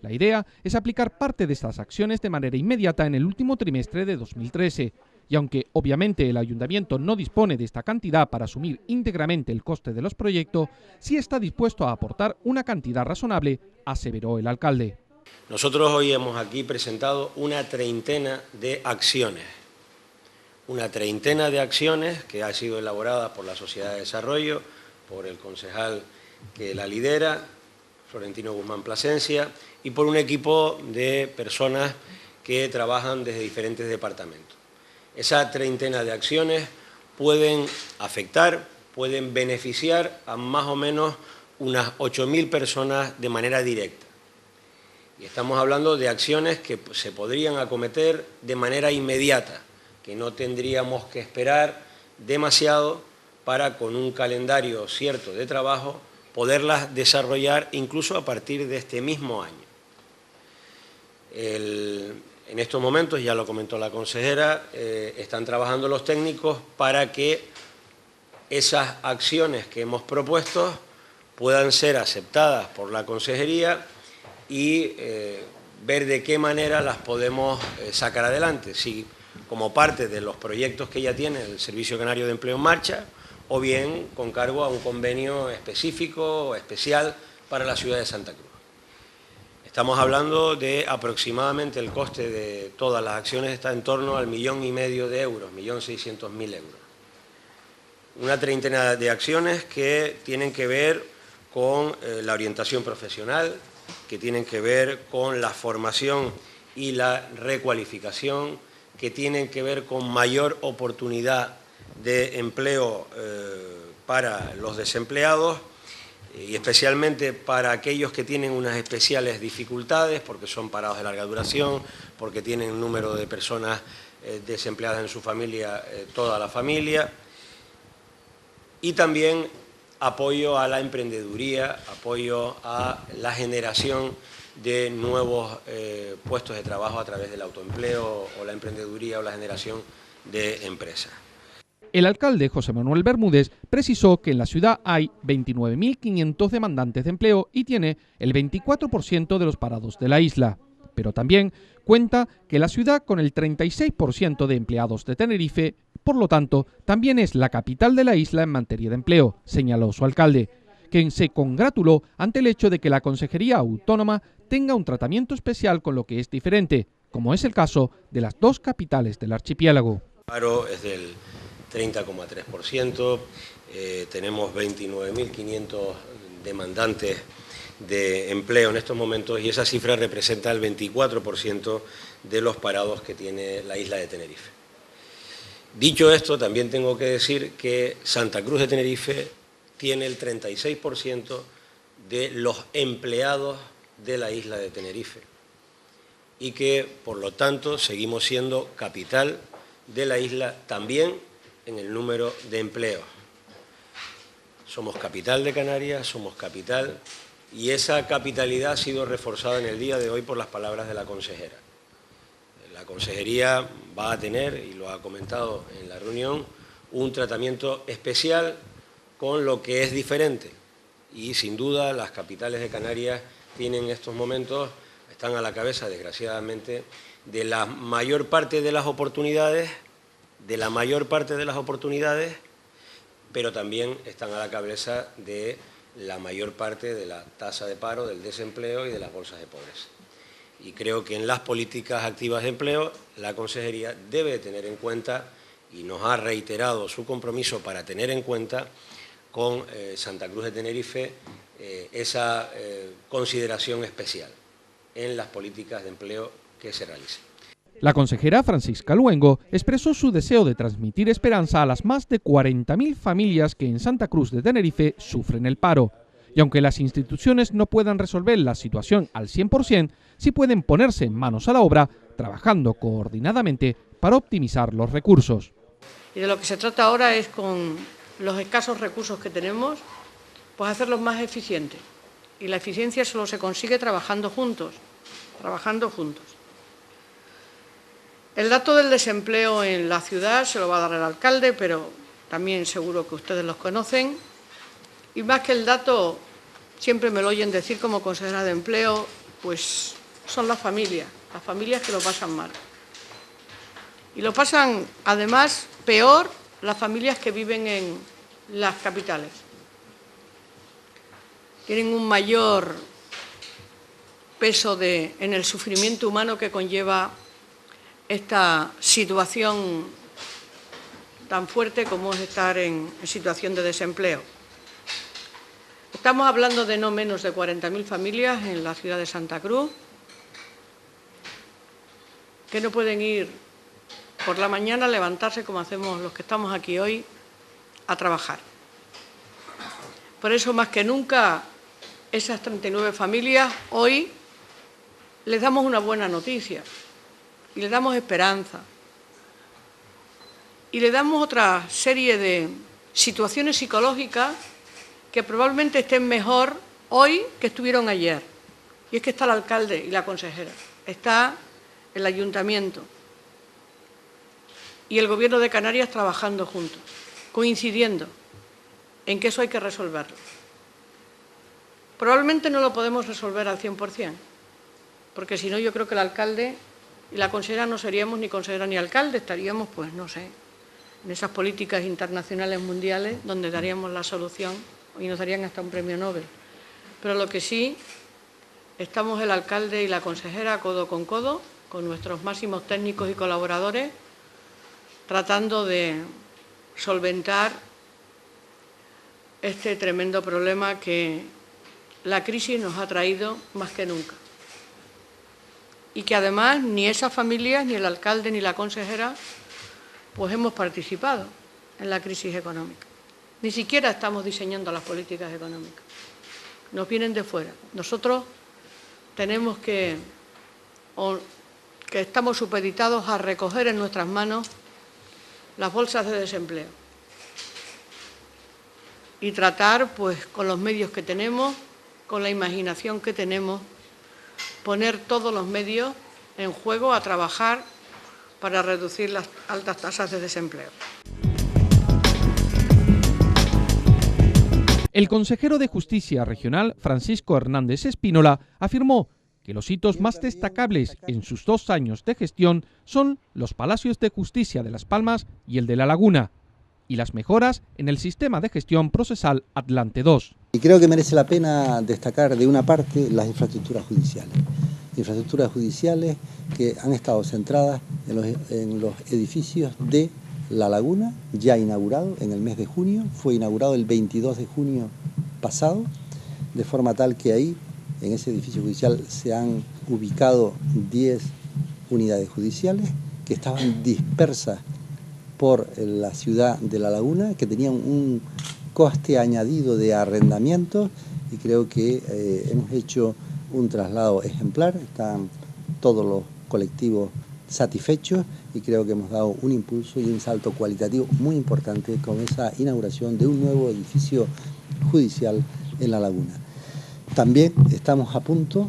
La idea es aplicar parte de estas acciones de manera inmediata en el último trimestre de 2013. Y aunque obviamente el Ayuntamiento no dispone de esta cantidad para asumir íntegramente el coste de los proyectos, sí está dispuesto a aportar una cantidad razonable, aseveró el alcalde. Nosotros hoy hemos aquí presentado una treintena de acciones. Una treintena de acciones que ha sido elaborada por la Sociedad de Desarrollo, por el concejal que la lidera, Florentino Guzmán Plasencia, y por un equipo de personas que trabajan desde diferentes departamentos. Esa treintena de acciones pueden afectar, pueden beneficiar a más o menos unas 8.000 personas de manera directa. Y estamos hablando de acciones que se podrían acometer de manera inmediata, que no tendríamos que esperar demasiado para, con un calendario cierto de trabajo, poderlas desarrollar incluso a partir de este mismo año. En estos momentos, ya lo comentó la consejera, están trabajando los técnicos para que esas acciones que hemos propuesto puedan ser aceptadas por la consejería y ver de qué manera las podemos sacar adelante, si como parte de los proyectos que ya tiene el Servicio Canario de Empleo en Marcha o bien con cargo a un convenio específico o especial para la ciudad de Santa Cruz. Estamos hablando de aproximadamente el coste de todas las acciones está en torno al 1,5 millones de euros, 1.600.000 euros. Una treintena de acciones que tienen que ver con la orientación profesional, que tienen que ver con la formación y la recualificación, que tienen que ver con mayor oportunidad de empleo para los desempleados, y especialmente para aquellos que tienen unas especiales dificultades, porque son parados de larga duración, porque tienen un número de personas desempleadas en su familia, toda la familia. Y también apoyo a la emprendeduría, apoyo a la generación de nuevos puestos de trabajo a través del autoempleo o la emprendeduría o la generación de empresas. El alcalde José Manuel Bermúdez precisó que en la ciudad hay 29.500 demandantes de empleo y tiene el 24% de los parados de la isla. Pero también cuenta que la ciudad, con el 36% de empleados de Tenerife, por lo tanto, también es la capital de la isla en materia de empleo, señaló su alcalde, quien se congratuló ante el hecho de que la Consejería Autónoma tenga un tratamiento especial con lo que es diferente, como es el caso de las dos capitales del archipiélago. El paro es del 30,3%, tenemos 29.500 demandantes de empleo en estos momentos y esa cifra representa el 24% de los parados que tiene la isla de Tenerife. Dicho esto, también tengo que decir que Santa Cruz de Tenerife tiene el 36% de los empleados de la isla de Tenerife y que, por lo tanto, seguimos siendo capital de la isla también en el número de empleos. Somos capital de Canarias, somos capital, y esa capitalidad ha sido reforzada en el día de hoy por las palabras de la consejera. La consejería va a tener, y lo ha comentado en la reunión, un tratamiento especial con lo que es diferente. Y sin duda las capitales de Canarias tienen en estos momentos, están a la cabeza, desgraciadamente, de la mayor parte de las oportunidades, pero también están a la cabeza de la mayor parte de la tasa de paro, del desempleo y de las bolsas de pobreza. Y creo que en las políticas activas de empleo la Consejería debe tener en cuenta, y nos ha reiterado su compromiso para tener en cuenta con Santa Cruz de Tenerife esa consideración especial en las políticas de empleo que se realicen. La consejera Francisca Luengo expresó su deseo de transmitir esperanza a las más de 40.000 familias que en Santa Cruz de Tenerife sufren el paro. Y aunque las instituciones no puedan resolver la situación al 100%, sí pueden ponerse manos a la obra, trabajando coordinadamente para optimizar los recursos. Y de lo que se trata ahora es, con los escasos recursos que tenemos, pues hacerlos más eficientes. Y la eficiencia solo se consigue trabajando juntos. El dato del desempleo en la ciudad se lo va a dar el alcalde, pero también seguro que ustedes los conocen. Y más que el dato, siempre me lo oyen decir como consejera de empleo, pues son las familias que lo pasan mal. Y lo pasan, además, peor las familias que viven en las capitales. Tienen un mayor peso en el sufrimiento humano que conlleva esta situación tan fuerte como es estar en situación de desempleo. Estamos hablando de no menos de 40.000 familias en la ciudad de Santa Cruz que no pueden ir por la mañana, levantarse como hacemos los que estamos aquí hoy, a trabajar. Por eso, más que nunca, esas 39 familias hoy les damos una buena noticia y les damos esperanza y le damos otra serie de situaciones psicológicas que probablemente estén mejor hoy que estuvieron ayer. Y es que está el alcalde y la consejera, está el ayuntamiento y el Gobierno de Canarias trabajando juntos, coincidiendo en que eso hay que resolverlo. Probablemente no lo podemos resolver al 100%, porque si no, yo creo que el alcalde y la consejera no seríamos ni consejera ni alcalde, estaríamos, pues no sé, en esas políticas internacionales mundiales donde daríamos la solución y nos darían hasta un premio Nobel. Pero lo que sí, estamos el alcalde y la consejera codo con nuestros máximos técnicos y colaboradores, tratando de solventar este tremendo problema que la crisis nos ha traído más que nunca. Y que además ni esas familias, ni el alcalde, ni la consejera, pues hemos participado en la crisis económica. Ni siquiera estamos diseñando las políticas económicas. Nos vienen de fuera. Nosotros tenemos que que estamos supeditados a recoger en nuestras manos las bolsas de desempleo y tratar, pues, con los medios que tenemos, con la imaginación que tenemos, poner todos los medios en juego a trabajar para reducir las altas tasas de desempleo. El consejero de Justicia Regional, Francisco Hernández Espínola, afirmó que los hitos más destacables en sus 2 años de gestión son los Palacios de Justicia de Las Palmas y el de La Laguna, y las mejoras en el sistema de gestión procesal Atlante 2. Y creo que merece la pena destacar de una parte las infraestructuras judiciales. Infraestructuras judiciales que han estado centradas en los edificios de La Laguna, ya inaugurado en el mes de junio, fue inaugurado el 22 de junio pasado, de forma tal que ahí, en ese edificio judicial, se han ubicado 10 unidades judiciales que estaban dispersas por la ciudad de La Laguna, que tenían un coste añadido de arrendamiento, y creo que hemos hecho un traslado ejemplar, están todos los colectivos satisfechos y creo que hemos dado un impulso y un salto cualitativo muy importante con esa inauguración de un nuevo edificio judicial en La Laguna. También estamos a punto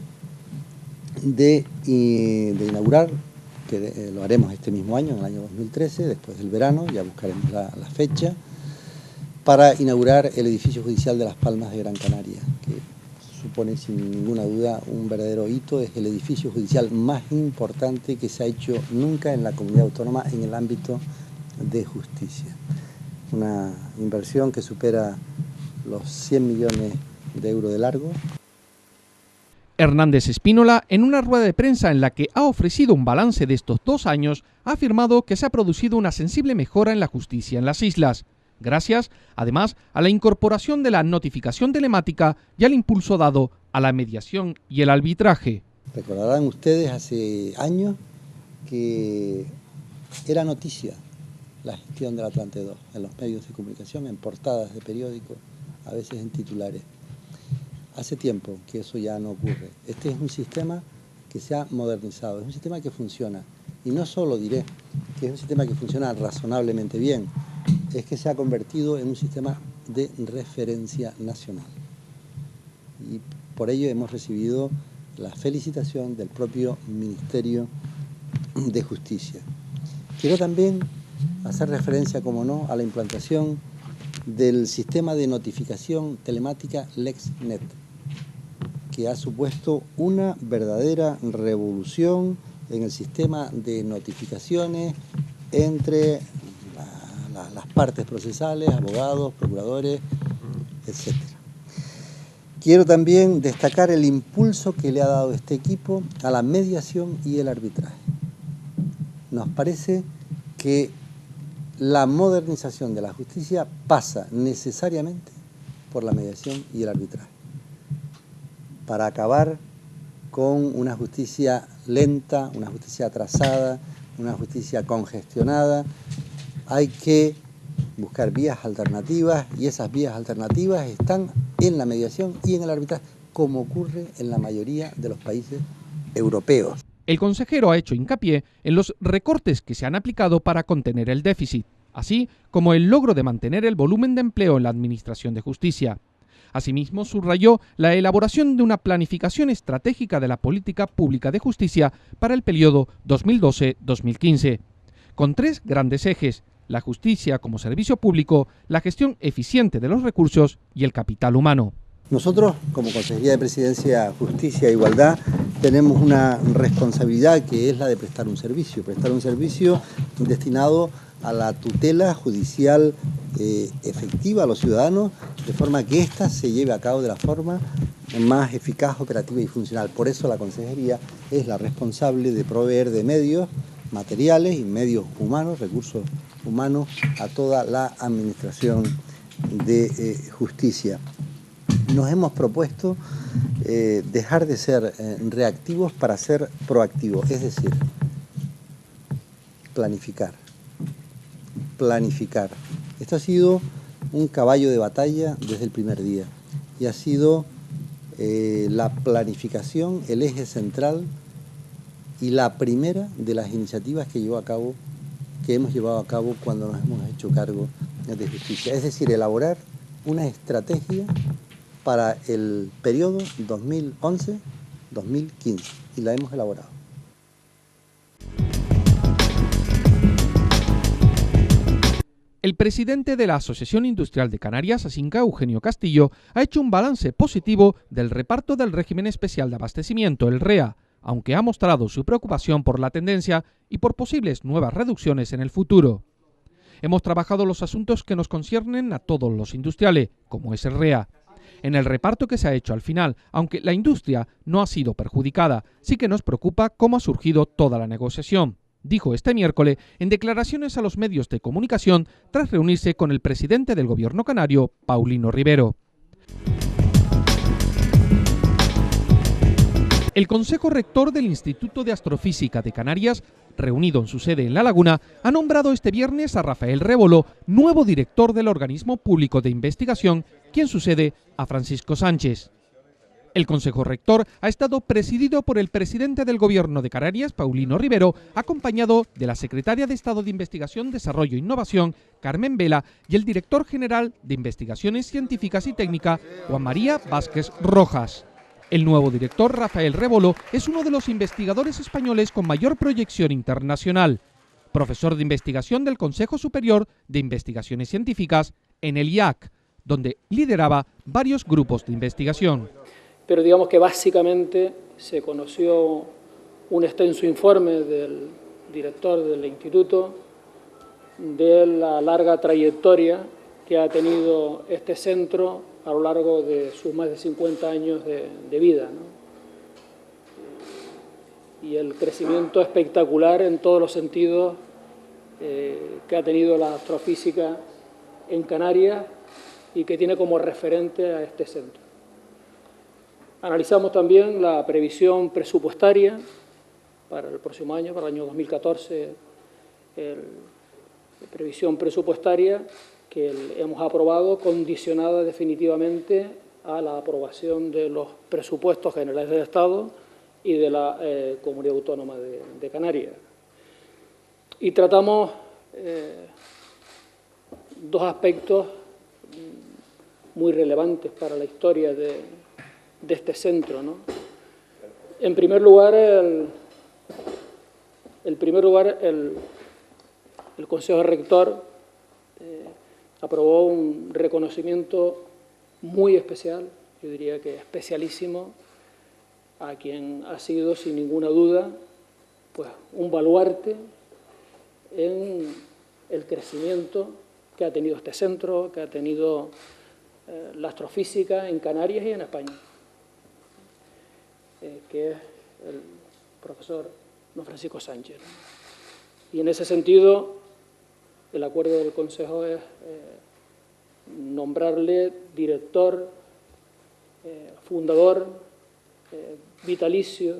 de inaugurar, que lo haremos este mismo año, en el año 2013, después del verano, ya buscaremos la fecha, para inaugurar el edificio judicial de Las Palmas de Gran Canaria, que supone sin ninguna duda un verdadero hito, es el edificio judicial más importante que se ha hecho nunca en la comunidad autónoma en el ámbito de justicia. Una inversión que supera los 100 millones de euros de largo. Hernández Espínola, en una rueda de prensa en la que ha ofrecido un balance de estos 2 años, ha afirmado que se ha producido una sensible mejora en la justicia en las islas, gracias, además, a la incorporación de la notificación telemática y al impulso dado a la mediación y el arbitraje. Recordarán ustedes hace años que era noticia la gestión del Atlante 2 en los medios de comunicación, en portadas de periódicos, a veces en titulares. Hace tiempo que eso ya no ocurre. Este es un sistema que se ha modernizado, es un sistema que funciona. Y no solo diré que es un sistema que funciona razonablemente bien, es que se ha convertido en un sistema de referencia nacional. Y por ello hemos recibido la felicitación del propio Ministerio de Justicia. Quiero también hacer referencia, como no, a la implantación del sistema de notificación telemática LexNet, que ha supuesto una verdadera revolución en el sistema de notificaciones entre las partes procesales, abogados, procuradores, etc. Quiero también destacar el impulso que le ha dado este equipo a la mediación y el arbitraje. Nos parece que la modernización de la justicia pasa necesariamente por la mediación y el arbitraje, para acabar con una justicia lenta, una justicia atrasada, una justicia congestionada. Hay que buscar vías alternativas y esas vías alternativas están en la mediación y en el arbitraje, como ocurre en la mayoría de los países europeos. El consejero ha hecho hincapié en los recortes que se han aplicado para contener el déficit, así como el logro de mantener el volumen de empleo en la Administración de Justicia. Asimismo, subrayó la elaboración de una planificación estratégica de la política pública de justicia para el periodo 2012-2015, con 3 grandes ejes: la justicia como servicio público, la gestión eficiente de los recursos y el capital humano. Nosotros, como Consejería de Presidencia, Justicia e Igualdad, tenemos una responsabilidad que es la de prestar un servicio destinado a la tutela judicial efectiva a los ciudadanos, de forma que ésta se lleve a cabo de la forma más eficaz, operativa y funcional. Por eso la Consejería es la responsable de proveer de medios materiales y medios humanos, recursos humanos, a toda la Administración de Justicia. Nos hemos propuesto dejar de ser reactivos para ser proactivos, es decir, planificar. Esto ha sido un caballo de batalla desde el primer día y ha sido la planificación el eje central y la primera de las iniciativas que hemos llevado a cabo cuando nos hemos hecho cargo de justicia. Es decir, elaborar una estrategia para el periodo 2011-2015 y la hemos elaborado. El presidente de la Asociación Industrial de Canarias, ASINCA, Eugenio Castillo, ha hecho un balance positivo del reparto del régimen especial de abastecimiento, el REA, aunque ha mostrado su preocupación por la tendencia y por posibles nuevas reducciones en el futuro. Hemos trabajado los asuntos que nos conciernen a todos los industriales, como es el REA. En el reparto que se ha hecho al final, aunque la industria no ha sido perjudicada, sí que nos preocupa cómo ha surgido toda la negociación, dijo este miércoles en declaraciones a los medios de comunicación tras reunirse con el presidente del gobierno canario, Paulino Rivero. El Consejo Rector del Instituto de Astrofísica de Canarias, reunido en su sede en La Laguna, ha nombrado este viernes a Rafael Révolo nuevo director del organismo público de investigación, quien sucede a Francisco Sánchez. El Consejo Rector ha estado presidido por el presidente del Gobierno de Canarias, Paulino Rivero, acompañado de la secretaria de Estado de Investigación, Desarrollo e Innovación, Carmen Vela, y el director general de Investigaciones Científicas y Técnicas, Juan María Vázquez Rojas. El nuevo director, Rafael Révolo, es uno de los investigadores españoles con mayor proyección internacional, profesor de investigación del Consejo Superior de Investigaciones Científicas en el IAC, donde lideraba varios grupos de investigación. Pero digamos que básicamente se conoció un extenso informe del director del instituto de la larga trayectoria que ha tenido este centro a lo largo de sus más de 50 años de vida, ¿no? Y el crecimiento espectacular en todos los sentidos que ha tenido la astrofísica en Canarias y que tiene como referente a este centro. Analizamos también la previsión presupuestaria para el próximo año, para el año 2014, la previsión presupuestaria que hemos aprobado, condicionada definitivamente a la aprobación de los presupuestos generales del Estado y de la Comunidad Autónoma de Canarias. Y tratamos dos aspectos muy relevantes para la historia de este centro, ¿no? En primer lugar, el Consejo Rector aprobó un reconocimiento muy especial, yo diría que especialísimo, a quien ha sido, sin ninguna duda, pues un baluarte en el crecimiento que ha tenido este centro, que ha tenido la astrofísica en Canarias y en España, que es el profesor don Francisco Sánchez. Y en ese sentido, el acuerdo del Consejo es nombrarle director, fundador, vitalicio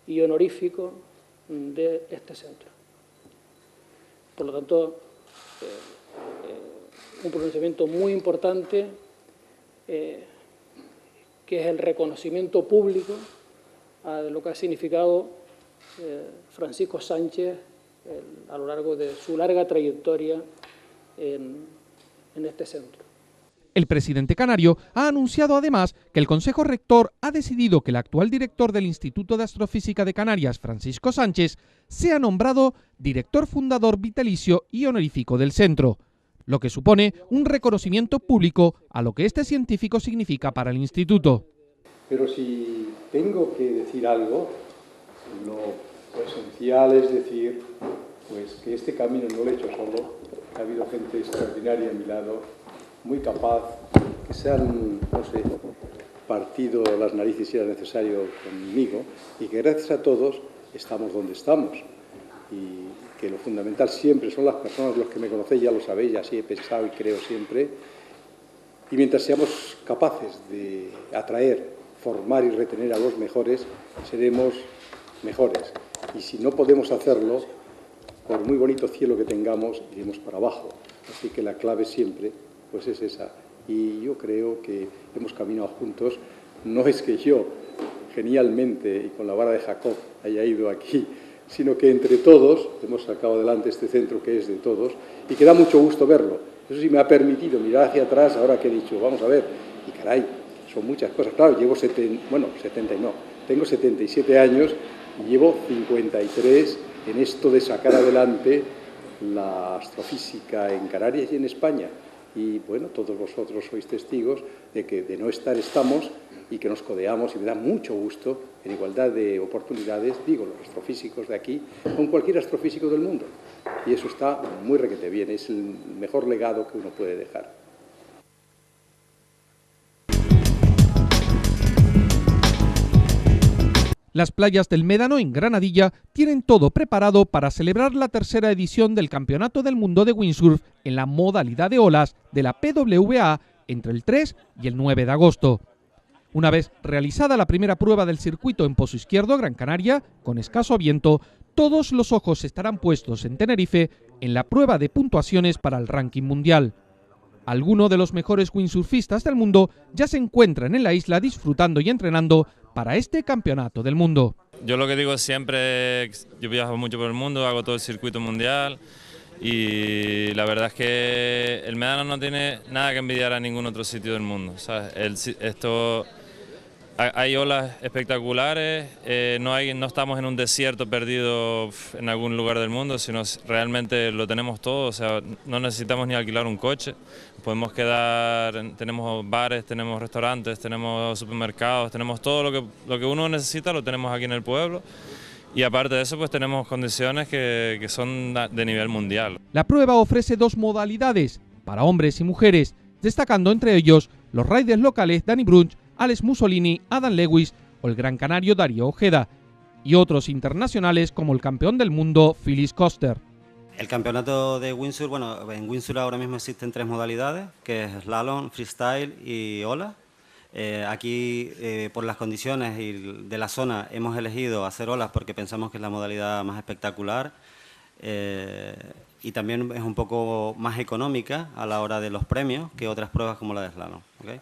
y honorífico de este centro. Por lo tanto, un pronunciamiento muy importante, que es el reconocimiento público a lo que ha significado Francisco Sánchez a lo largo de su larga trayectoria en este centro. El presidente canario ha anunciado además que el Consejo Rector ha decidido que el actual director del Instituto de Astrofísica de Canarias, Francisco Sánchez, sea nombrado director fundador vitalicio y honorífico del centro, lo que supone un reconocimiento público a lo que este científico significa para el instituto. Pero si tengo que decir algo, lo esencial es decir pues, que este camino no lo he hecho solo, ha habido gente extraordinaria a mi lado, muy capaz, que se han, no sé, partido las narices si era necesario conmigo, y que gracias a todos estamos donde estamos. Y que lo fundamental siempre son las personas, los que me conocéis ya lo sabéis, y así he pensado y creo siempre. Y mientras seamos capaces de atraer, formar y retener a los mejores, seremos mejores. Y si no podemos hacerlo, por muy bonito cielo que tengamos, iremos para abajo. Así que la clave siempre pues es esa. Y yo creo que hemos caminado juntos. No es que yo genialmente y con la vara de Jacob haya ido aquí, sino que entre todos hemos sacado adelante este centro que es de todos y que da mucho gusto verlo. Eso sí me ha permitido mirar hacia atrás ahora que he dicho, vamos a ver, y caray, son muchas cosas. Claro, tengo 77 años y llevo 53 en esto de sacar adelante la astrofísica en Canarias y en España. Y bueno, todos vosotros sois testigos de que de no estar estamos y que nos codeamos, y me da mucho gusto, en igualdad de oportunidades, digo, los astrofísicos de aquí, con cualquier astrofísico del mundo. Y eso está muy requete bien, es el mejor legado que uno puede dejar. Las playas del Médano, en Granadilla, tienen todo preparado para celebrar la tercera edición del Campeonato del Mundo de Windsurf en la modalidad de olas de la PWA entre el 3 y el 9 de agosto. Una vez realizada la primera prueba del circuito en Pozo Izquierdo, Gran Canaria, con escaso viento, todos los ojos estarán puestos en Tenerife en la prueba de puntuaciones para el ranking mundial. Algunos de los mejores windsurfistas del mundo ya se encuentran en la isla disfrutando y entrenando para este campeonato del mundo. Yo lo que digo siempre, yo viajo mucho por el mundo, hago todo el circuito mundial y la verdad es que el Médano no tiene nada que envidiar a ningún otro sitio del mundo, ¿sabes? Hay olas espectaculares, no estamos en un desierto perdido en algún lugar del mundo, sino realmente lo tenemos todo, o sea, no necesitamos ni alquilar un coche, podemos quedar, tenemos bares, tenemos restaurantes, tenemos supermercados, tenemos todo lo que uno necesita, lo tenemos aquí en el pueblo. Y aparte de eso, pues tenemos condiciones que son de nivel mundial. La prueba ofrece dos modalidades, para hombres y mujeres, destacando entre ellos los riders locales Dani Brunch, Alex Mussolini, Adam Lewis o el gran canario Darío Ojeda, y otros internacionales como el campeón del mundo Phyllis Coster. El campeonato de windsurf, bueno, en windsurf ahora mismo existen 3 modalidades, que es slalom, freestyle y ola. Aquí, por las condiciones y de la zona, hemos elegido hacer olas porque pensamos que es la modalidad más espectacular y también es un poco más económica a la hora de los premios que otras pruebas como la de slalom. ¿Okay?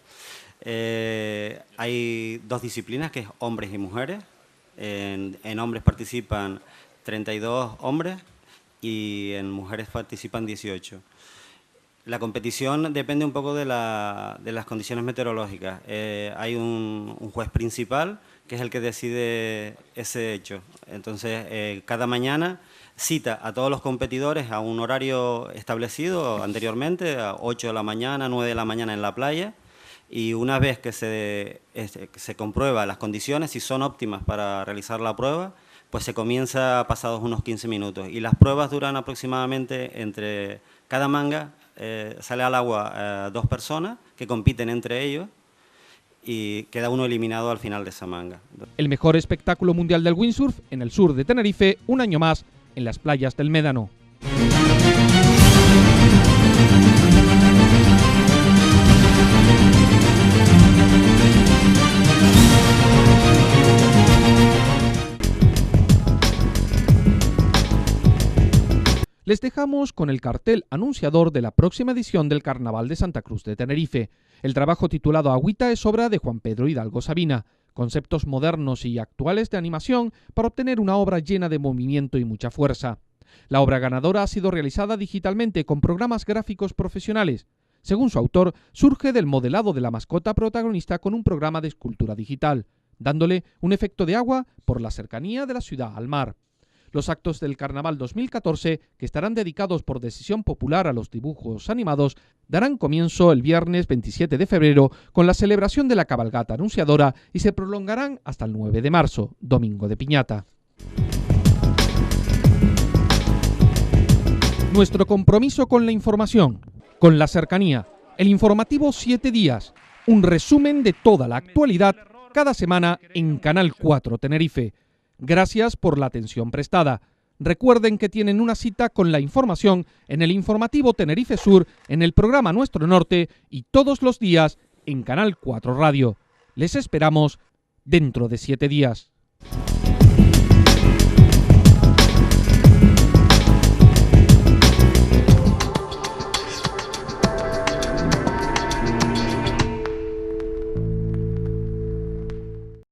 Hay 2 disciplinas, que es hombres y mujeres. En hombres participan 32 hombres y en mujeres participan 18. La competición depende un poco de las condiciones meteorológicas. Hay un juez principal que es el que decide ese hecho. Entonces, cada mañana cita a todos los competidores a un horario establecido anteriormente, a 8 de la mañana, 9 de la mañana en la playa, y una vez que se comprueba las condiciones, si son óptimas para realizar la prueba, pues se comienza pasados unos 15 minutos. Y las pruebas duran aproximadamente entre cada manga, sale al agua 2 personas que compiten entre ellos y queda uno eliminado al final de esa manga. El mejor espectáculo mundial del windsurf en el sur de Tenerife, un año más en las playas del Médano. Les dejamos con el cartel anunciador de la próxima edición del Carnaval de Santa Cruz de Tenerife. El trabajo titulado Agüita es obra de Juan Pedro Hidalgo Sabina. Conceptos modernos y actuales de animación para obtener una obra llena de movimiento y mucha fuerza. La obra ganadora ha sido realizada digitalmente con programas gráficos profesionales. Según su autor, surge del modelado de la mascota protagonista con un programa de escultura digital, dándole un efecto de agua por la cercanía de la ciudad al mar. Los actos del Carnaval 2014, que estarán dedicados por decisión popular a los dibujos animados, darán comienzo el viernes 27 de febrero con la celebración de la cabalgata anunciadora y se prolongarán hasta el 9 de marzo, Domingo de Piñata. Nuestro compromiso con la información, con la cercanía, el informativo 7 días, un resumen de toda la actualidad cada semana en Canal 4 Tenerife. Gracias por la atención prestada. Recuerden que tienen una cita con la información en el informativo Tenerife Sur, en el programa Nuestro Norte y todos los días en Canal 4 Radio. Les esperamos dentro de 7 días.